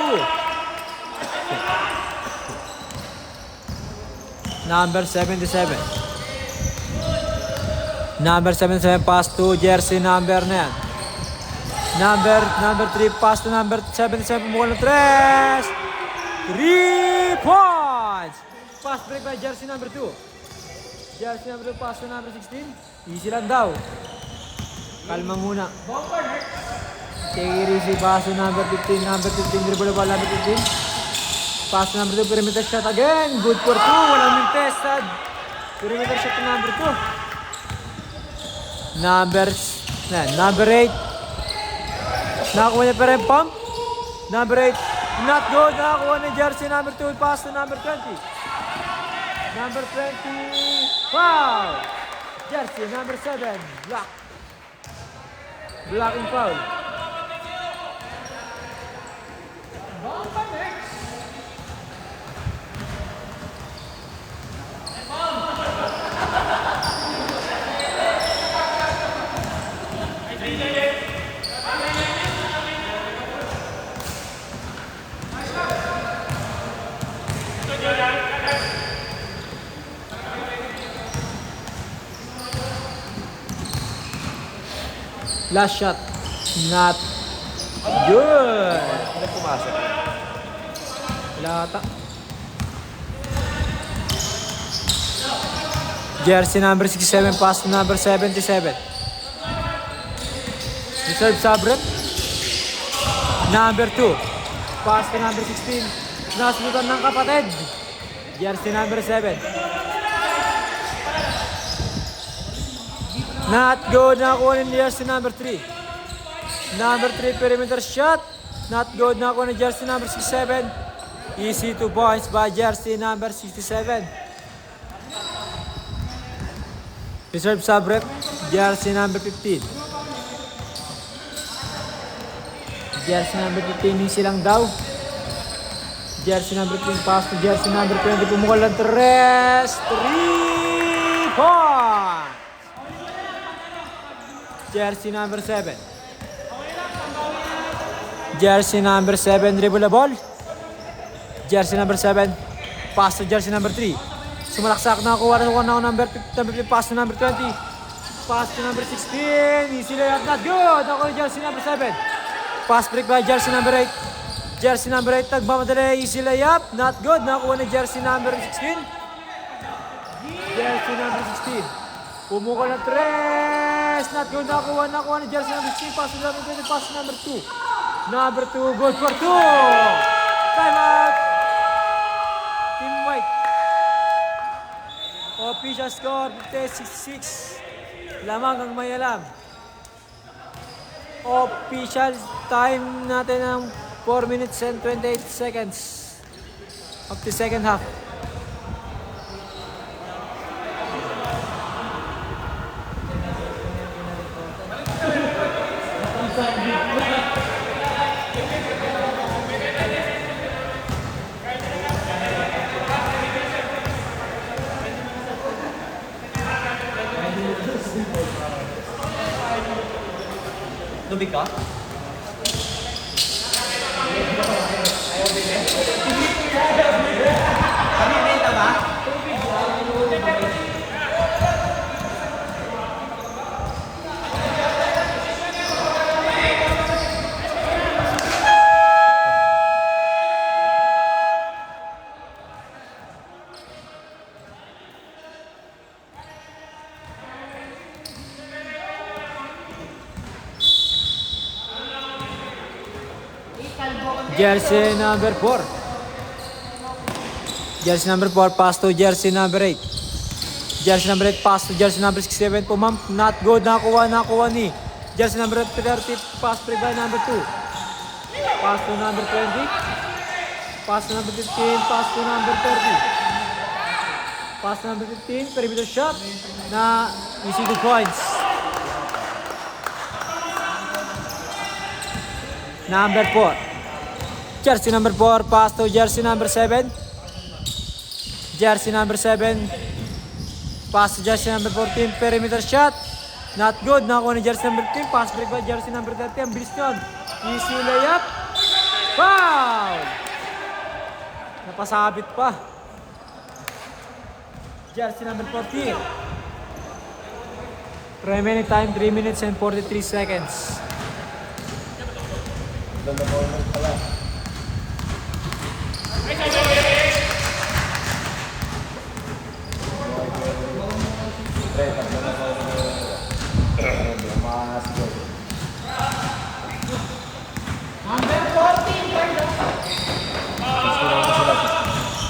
Number 77. Number 77 pass to jersey number 9. Number 3 pass to number 77. Bumuhol ng 3. 3 points. Pass break by jersey number 2. Jersey number 2 pass to number 16. Easy lang daw. Kalma muna. Take it easy, pass to number 15. Number 15, dribble the ball, number 15. Pass to number 2, perimeter shot again. Good for 2, walang contested. Perimeter shot to number 2. Number 8. Nakakuha niya pa rin pump. Number 8, not good. Nakakuha ni jersey number 2, pass to number 20. Number 20, foul. Jersey number 7, block. Blocking foul. Last shot, not good. Ano pumasok? Wala ata. Jersey number 67, pass to number 77. Reserve sub-rep. Number 2. Pass to number 16. Nasunutan ng kapatid. Jersey number 7. Not good. Nakakuha ni jersey number 3. Number 3 perimeter shot. Not good. Nakakuha ni jersey number 67. Easy 2 points by jersey number 67. Reserve sub-rep. Jersey number 15. Jersey number 15 yung silang daw. Jersey number 15 pass to jersey number 20. Pumukol ng 3 points. Jersey number 7. Jersey number 7 dribble the ball. Jersey number 7 pass to jersey number 3. Sumalaksak na kuha na number 15 pass to number 20. Pass to number 16. Easy layup, not good. Ako yung jersey number 7. Pass break by jersey number 8. Jersey number 8 nagmamadali. Easy layup, not good. Nakuha ni jersey number 16. Jersey number 16. Pumukol na 3. Not good. Nakuha ni jersey number 16. Pass to number 20. Pass to number 2. Number 2. Good for 2. Time out. Team White. Official score 56. Lamang ang may alam. Official time natin ng 4 minutes and 28 seconds of the second half. Tubig ka? Kami benta ba? Jersey number 4. Jersey number 4 pass to jersey number 8. Jersey number 8 pass to jersey number 67. Pumamp, not good. Nakuha ni jersey number 30. Pass play by number 2. Pass to number 20. Pass to number 15. Pass to number 30. Pass to number 15. Perimeter shot. Na easy 2 points. Number 4. Jersey number 4, pass to jersey number 7. Jersey number 7, pass to jersey number 14, perimeter shot. Not good, nakuha ni jersey number 15, pass break by jersey number 30, ang bilis nyon. Easy layup. Foul! Napasabit pa. Jersey number 14. Remaining time, 3 minutes and 43 seconds.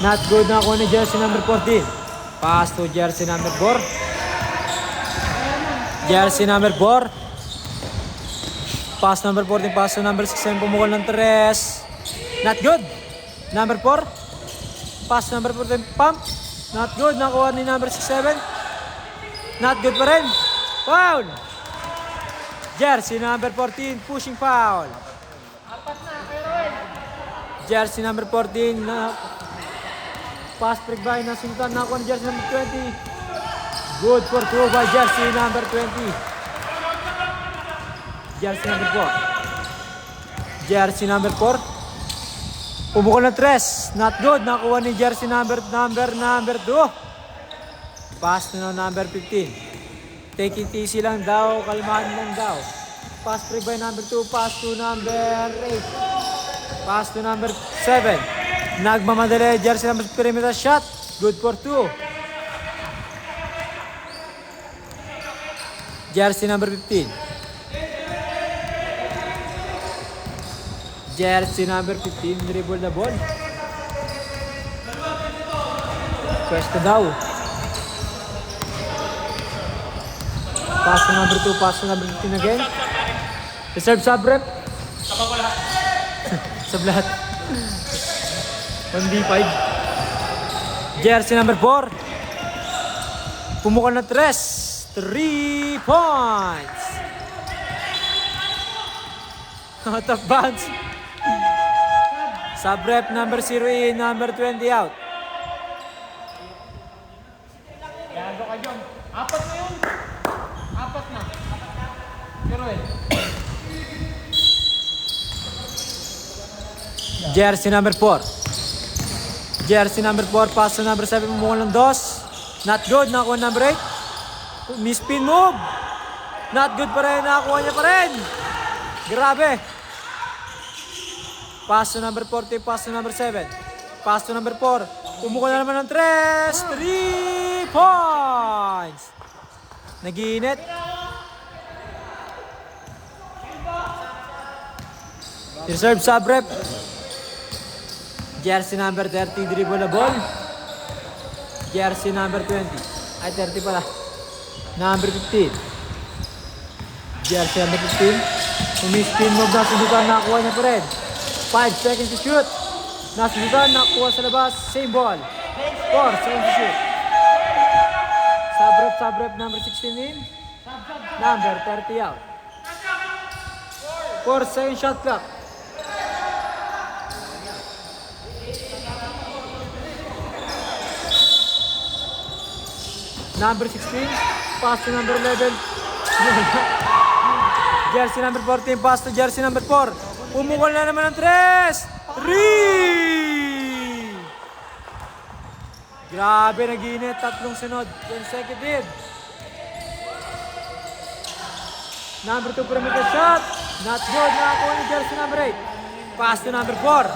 Not good na ako ni jersey number 14. Pass to jersey number 4. Jersey number 4. Pass number 14, pass to number 6. Pumukol ng 3. Not good. Number 4. Pass number 14, pump. Not good. Nakuha ni number 67. Not good pa rin. Foul. Jersey number 14, pushing foul. Jersey number 14, pass break by nasuntan na ako ni jersey number 20. Good for 2 by jersey number 20. Jersey number 4. Jersey number 4. Pumukol na 3. Not good. Nakuha ni jersey number 2. Pass na number 15. Take it easy lang daw. Kalmahan lang daw. Pass break by number 2. Pass to number 8. Pass to number 7. Nagmamadali. Jersey number perimeter shot. Good for 2. Jersey number 15. Jersey number 15, dribble the ball. Pwesto daw. Pass to number 2, pass to number 15 again. Reserve sub-rep. Sub lahat. 1v5. Jersey number 4. Pumukol na 3 points. Out of bounds. Sub-rep number 0 in, number 20 out. Gago ka dyan. Apat na yun. Apat na. Pero Jersey number 4. Jersey number 4, pass to number 7, pumukol ng 2. Not good, nakakuha number 8. Mispin move. Not good pa rin, nakakuha niya pa rin. Grabe. Pass to number 40, pass to number 7. Pass to number 4. Pumukol na naman ng 3 points. Nag-iinit. Reserve sub-rep. Jersey number 30, dribble the ball. Jersey number 20. Ay, 30 pala. Number 15. Jersey number 15. Umispin move, nasundutan, nakakuha niya pa rin. 5 seconds to shoot. Nasundutan, nakakuha sa labas. Same ball. 4 seconds to shoot. Sub-rep number 16 in. Number 30 out. 4 second shot clock. Number 16, pass to number 11. Jersey number 14, pass to jersey number 4. Pumukol na naman ng 3. Grabe, nag-iinit. 3 sunod. Consecutive. Number 2, perimeter shot. Not good. Nakakuha ni jersey number 8. Pass to number 4.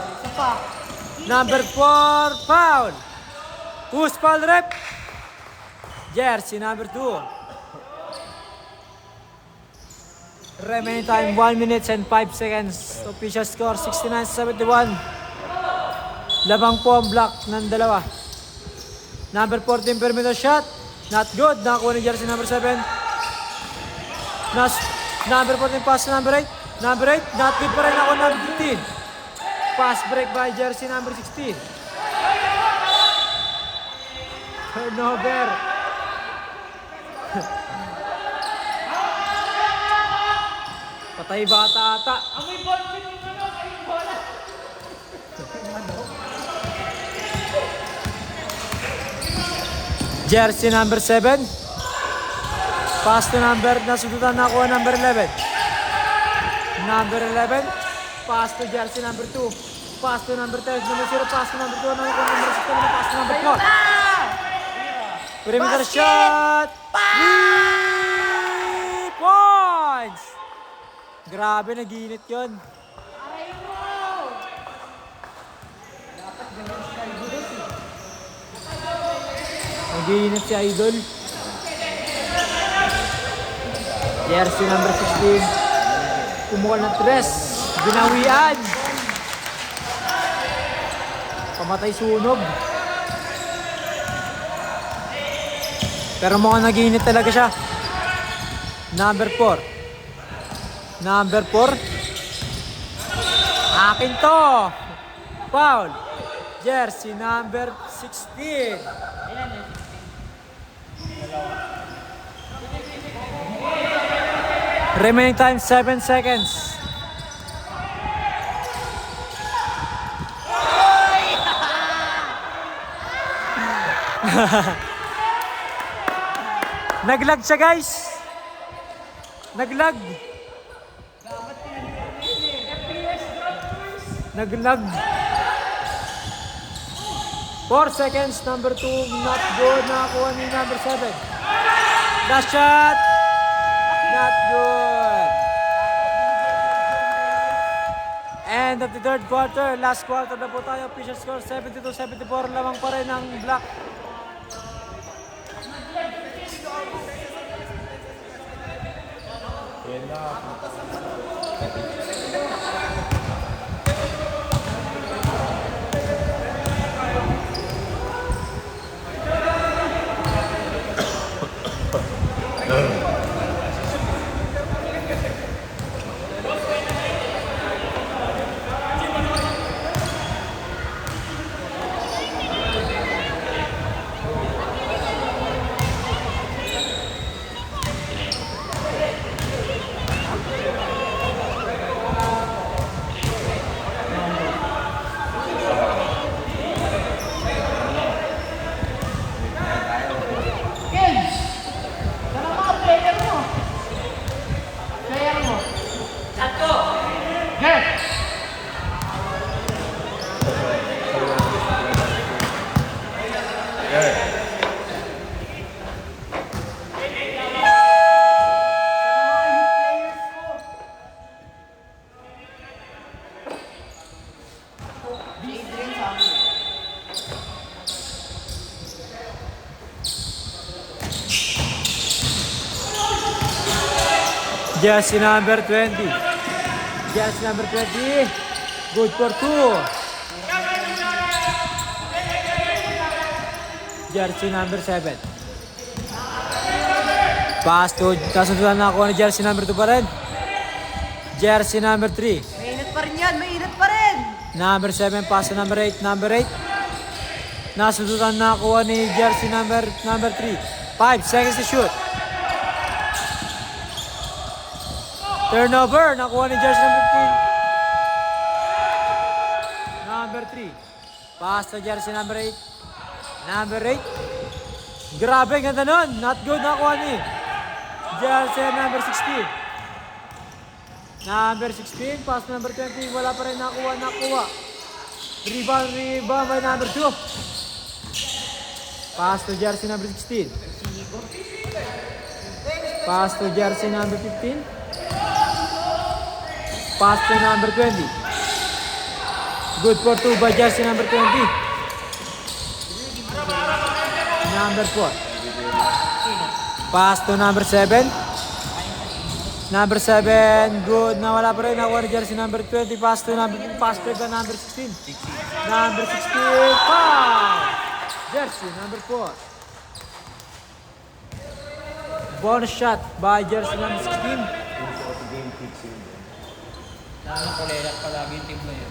Number 4, foul. Who's foul rep? Jersey number 2. Remaining time 1 minute and 5 seconds. Official score 69-71. Labang po ang block ng dalawa. Number 14 perimeter shot. Not good. Nakakuha ni jersey number 7. Number 14 pass to number 8. Number 8. Not good pa rin ako number 15. Pass break by jersey number 16. Turnover. Patay bata ata. amoy ball ko yung ayun bola. Jersey number 7. Pass to number, nasudutan na ako number 11. Number 11. Pass to jersey number 2. Pass to number 10. Number 0. Pass to number 2. Number 6. Pass to number 4. Perimeter shot. 3 points. Grabe, nag-iinit yun. Nag-iinit si Idol. Jersey number 16. Pumukol ng 3. Ginawian. Pamatay sunog. Pero mukhang nag-iinit talaga siya. Number 4. Number 4. Akin to. Foul. Jersey number 16. Remaining time 7 seconds. Naglag siya, guys. Naglag. Naglag. 4 seconds. Number 2. Not good. Nakakuha ni number 7. Last shot. Not good. End of the third quarter. Last quarter na po tayo. Official score 72-74. Lamang pa rin ang Black. Yan na. Jersey number 20. Jersey number 20. Good for 2. Jersey number 7. Pass to, kasunduan na ako ni jersey number 2 pa rin. Jersey number 3. Mainit pa rin yan, mainit pa rin! Number 7, pass to number 8. Number 8. Nasunduan na ako ni jersey number 3. 5 seconds to shoot. Turnover, nakuha ni jersey number 15. Number 3. Pass to jersey number 8. Number 8. Grabe, ganda nun. Not good, nakuha ni jersey number 16. Number 16, pass to number 20. Wala pa rin nakuha. Rebound by number 2. Pass to jersey number 16. Pass to jersey number 15. Pass to number 20. Good for 2 by jersey number 20. Number 4. Pass to number 7. Number 7, good. Nawala pa rin. Nakuha ni jersey number 20. Pass to number 16. Number 16, foul! Jersey number 4. Bonus shot by jersey number 16. Game fixing. Dami kulelat palagi yung team na yun.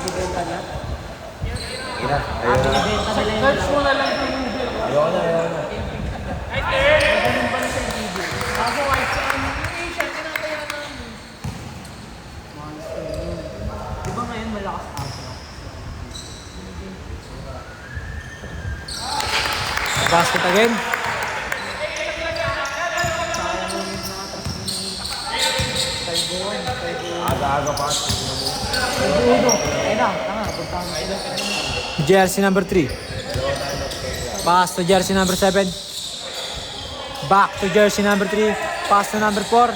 Ibenta niya? Ina, Binibenta nila yun. Search mo na lang yung video. ayoko na. Ganun pala sa video. Bago ay sa yung Asian, tinatayan namin. Monster yun. Di ba ngayon malakas Astra? Basket again. Aga-aga pa. Uno. Ayun na, tanga. Puntahan mo. Jersey number 3. Pass to jersey number 7. Back to jersey number 3. Pass to number 4.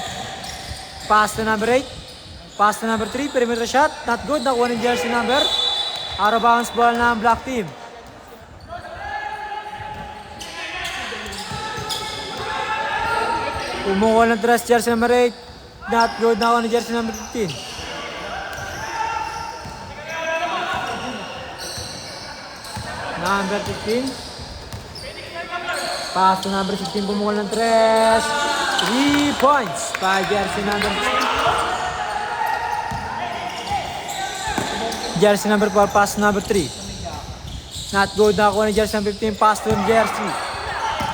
Pass to number 8. Pass to number 3. Perimeter shot. Not good. Nakuha ng jersey number. Out of bounds ball ng black team. Umuha ng tres jersey number 8. Not good. Nakuha ng jersey number 15. Number 15. Pass to number 16. Bumukol ng 3. 3 points by jersey number 16. Jersey number 4. Pass to number 3. Not good. Nakuha ni jersey number 15. Pass to jersey.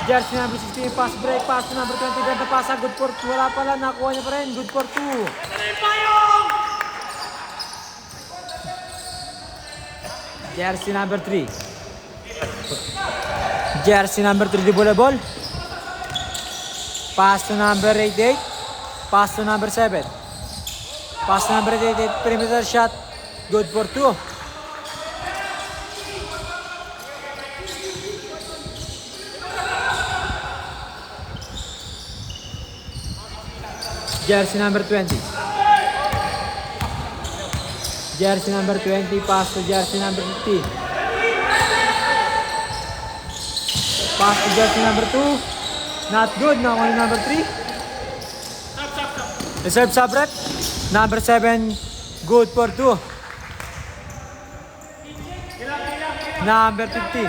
Jersey number 16. Pass break. Pass to number 20. Ganda pass. Good for 2. Wala pala. Nakuha niya pa rin. Good for 2. Jersey number 3. Jersey number 3 di volleyball. Pass to number 88. Pass to number 7. Pass to number 88. Perimeter shot. Good for 2. Jersey number 20. Jersey number 20. Pass to jersey number 15. Pass to jersey number 2. Not good. Now only number 3. Reserve subret. Number 7. Good for 2. Number 15.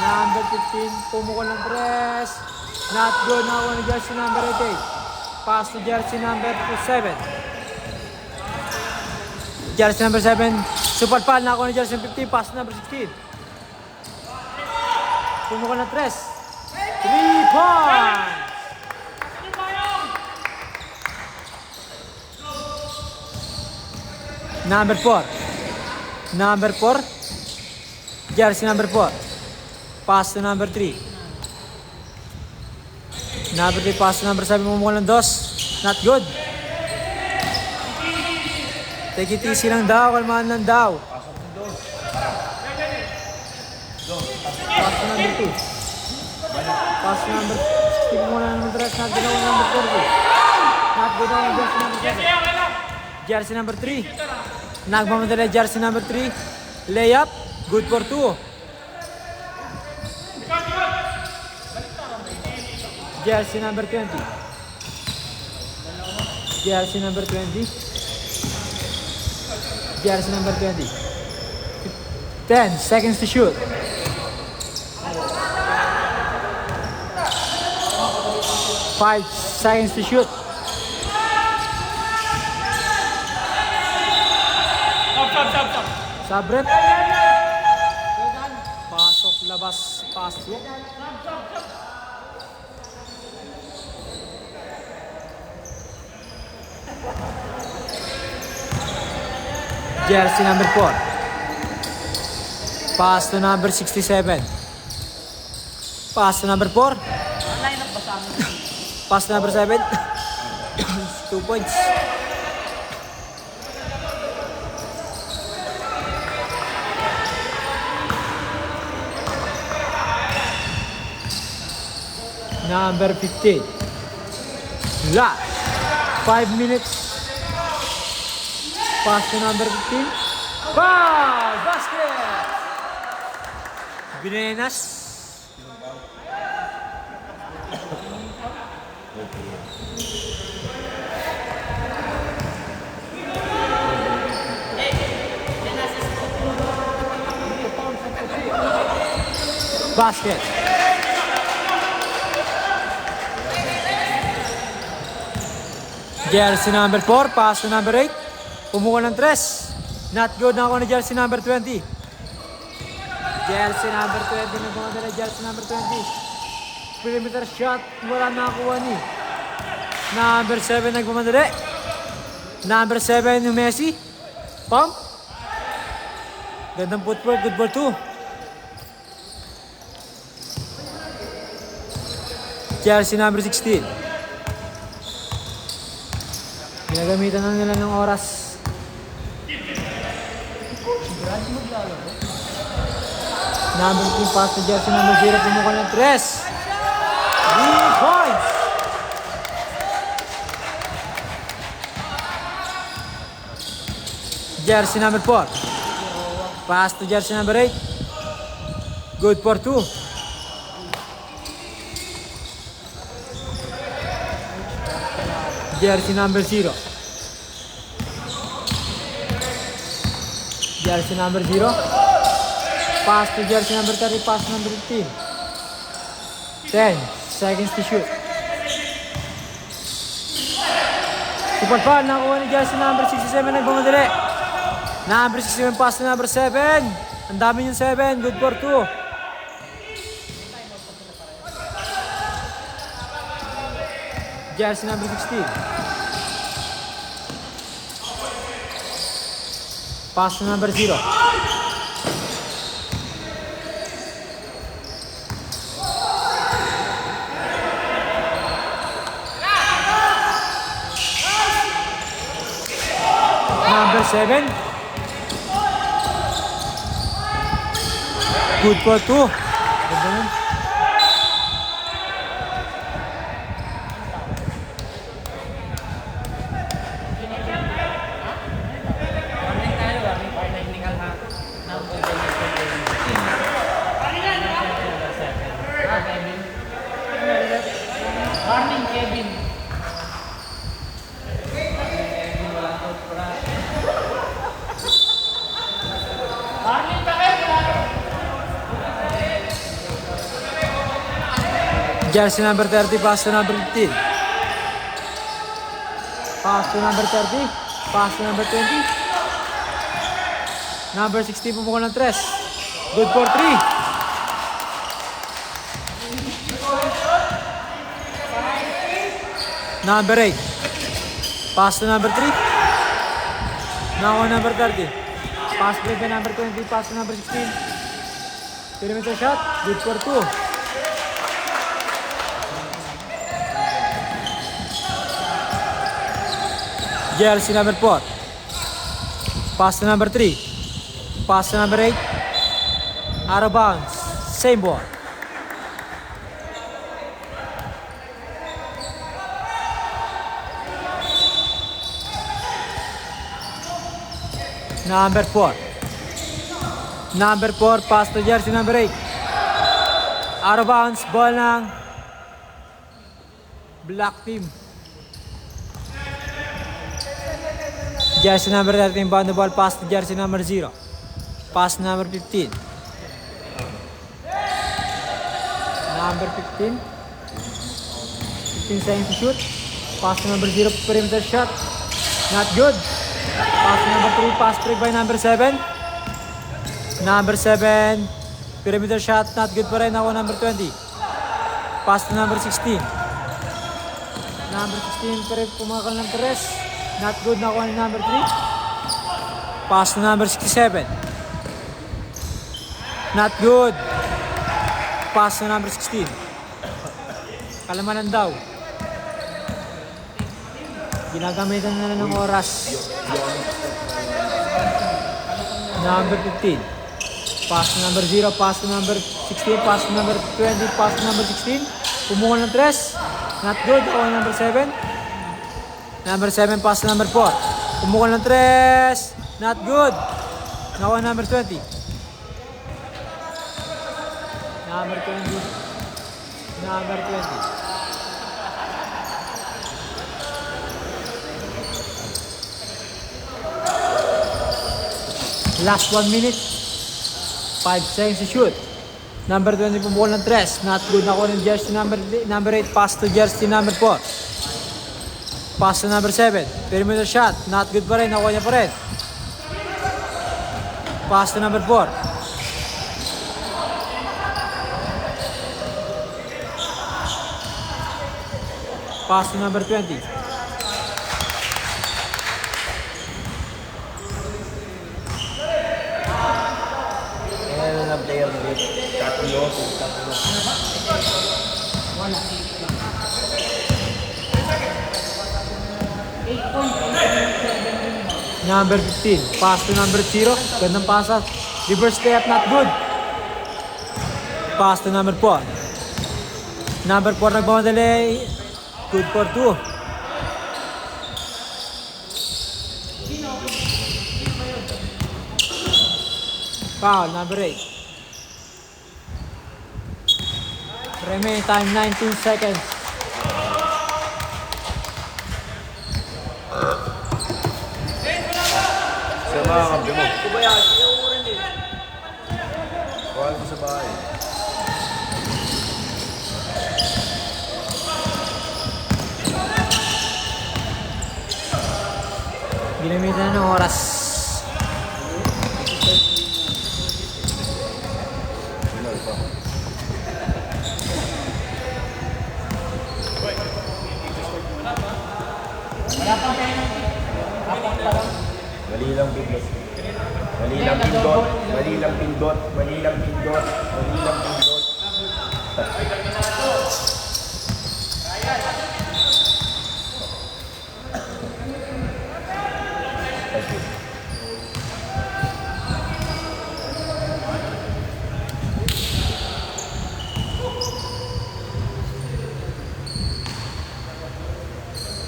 Number 15. Pumukol ng press. Not good. Now only jersey number 88. Pass to jersey number 7. Jersey number 7. Super pal na ako ni jersey 15. Pass to number 16. Pumukol ng 3. 3 points! Number 4. Number 4. Jersey number 4. Pass to number 3. Number 3 pass to number 7. Pumukol ng 2. Not good. Take it easy lang daw. Kalmahan lang daw. Pass to number 2. Pass to number 16. Pumukol ng number 3. Not good na number 40. Not good na jersey number 7. Jersey number 3. Nagmamadala jersey number 3. Layup. Good for 2. Jersey number 20. Jersey number 20. Jersey number 20. 10 seconds to shoot. 5 seconds to shoot. Stop. Sabrep. Pasok, labas, pasok. Jersey number 4. Pass to number 67. Pass to number 4. Pass to number 7. 2 points. Number 15. Last 5 minutes. Pass to number 15. Foul! Basket! Binenas. Basket. Jersey number 4, pass to number 8. Pumuha ng 3. Not good na ako ni jersey number 20. Jersey number 20 na bumadala jersey number 20. Perimeter shot, wala nakakuha ni. Number 7 nagmamadali. Number 7 yung Messi. Pump. Gandang footwork, good ball 2. Jersey number 16. Ginagamitan na nila ng oras. Number 15 pass to jersey number 0. Pumukha ng 3. 3 points. Jersey number 4. Pass to jersey number 8. Good for 2. Jersey number 0. Jersey number 0. Pass to jersey number 30. Pass number 15. 10 seconds to shoot. Super foul. Nakuha ni jersey number 67. Nagmamadali. Number 67 pass to number 7. Ang dami yung 7. Good for 2. Jersey number 16. Pass to number 0. Number 7. Good for 2. Ganda nun. Warning, Kevin. Warning ka, Kevin. Jersey number 30, pass to number 15. Pass to number 30. Pass to number 20. Number 16, pumukha ng 3. Good for 3. Number 8. Pass to number 3. Now on number 30. Pass play by number 20. Pass to number 16. Perimeter shot. Good for 2. Jersey number 4. Pass to number 3. Pass to number 8. Out of bounds. Same ball. Number 4. Number 4, pass to jersey number 8. Out of bounds, ball ng Black team. Jersey number 13 bound the ball pass to jersey number 0. Pass number 15. Number 15. 15 seconds to shoot. Pass to number 0 perimeter shot. Not good. Pass to number 3. Pass break by number 7. Number 7. Perimeter shot. Not good pa rin. Ako number 20. Pass to number 16. Number 16 pa rin pumakal ng press. Not good. Nakuha ni number 3. Pass to number 67. Not good. Pass to number 16. Kalamanan daw. Ginagamitan na ng oras. Number 15. Pass to number 0. Pass to number 16. Pass to number 20. Pass to number 16. Pumukul ng 3. Not good. Nakuha ni number 7. Number 7, pass to number 4. Pumukul ng 3. Not good. Nakuha number 20. Number 20. Number 20. Last 1 minute. 5 seconds to shoot. Number 20 pumukul ng 3. Not good. Nakuha ng jersey number 8. Pass to jersey number 4. Pass to number 7. Perimeter shot. Not good pa rin. Nakuha niya pa rin. Pass to number 4. Pass to number 20. Ayan na player ulit. Tatlo. Wala. 8 points. Number 15. Pass to number 0. Gandang pasa. Reverse step. Not good. Pass to number 4. Number 4 nagmamadali. Good for 2. Foul. Number 8. Remaining time 19 seconds. Sa mga kambi mo. Kuhaan ko sa bahay. Ginamitan na ng oras. Final pa. Wala pa tayo. Apat pa lang. Mali lang pindot. Mali lang pindot. Mali lang pindot. Mali lang pindot. Mali lang pindot. Thank you.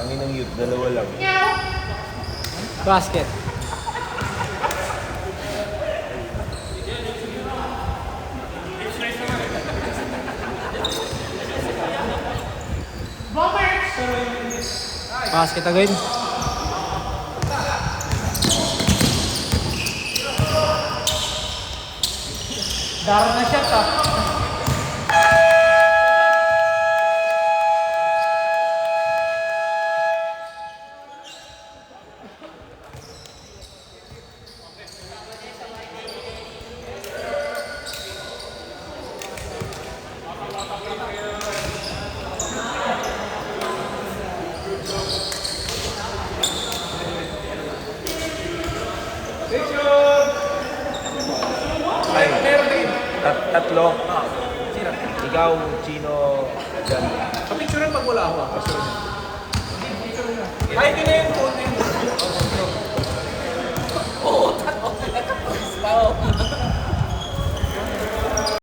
Ang inang youth, dalawa lang. Basket. Basket again. Daro na siya ka. Ay, tatlo. Ikaw, Chino, Jan. Kapicturean pag wala ako. Kahit yun na yun.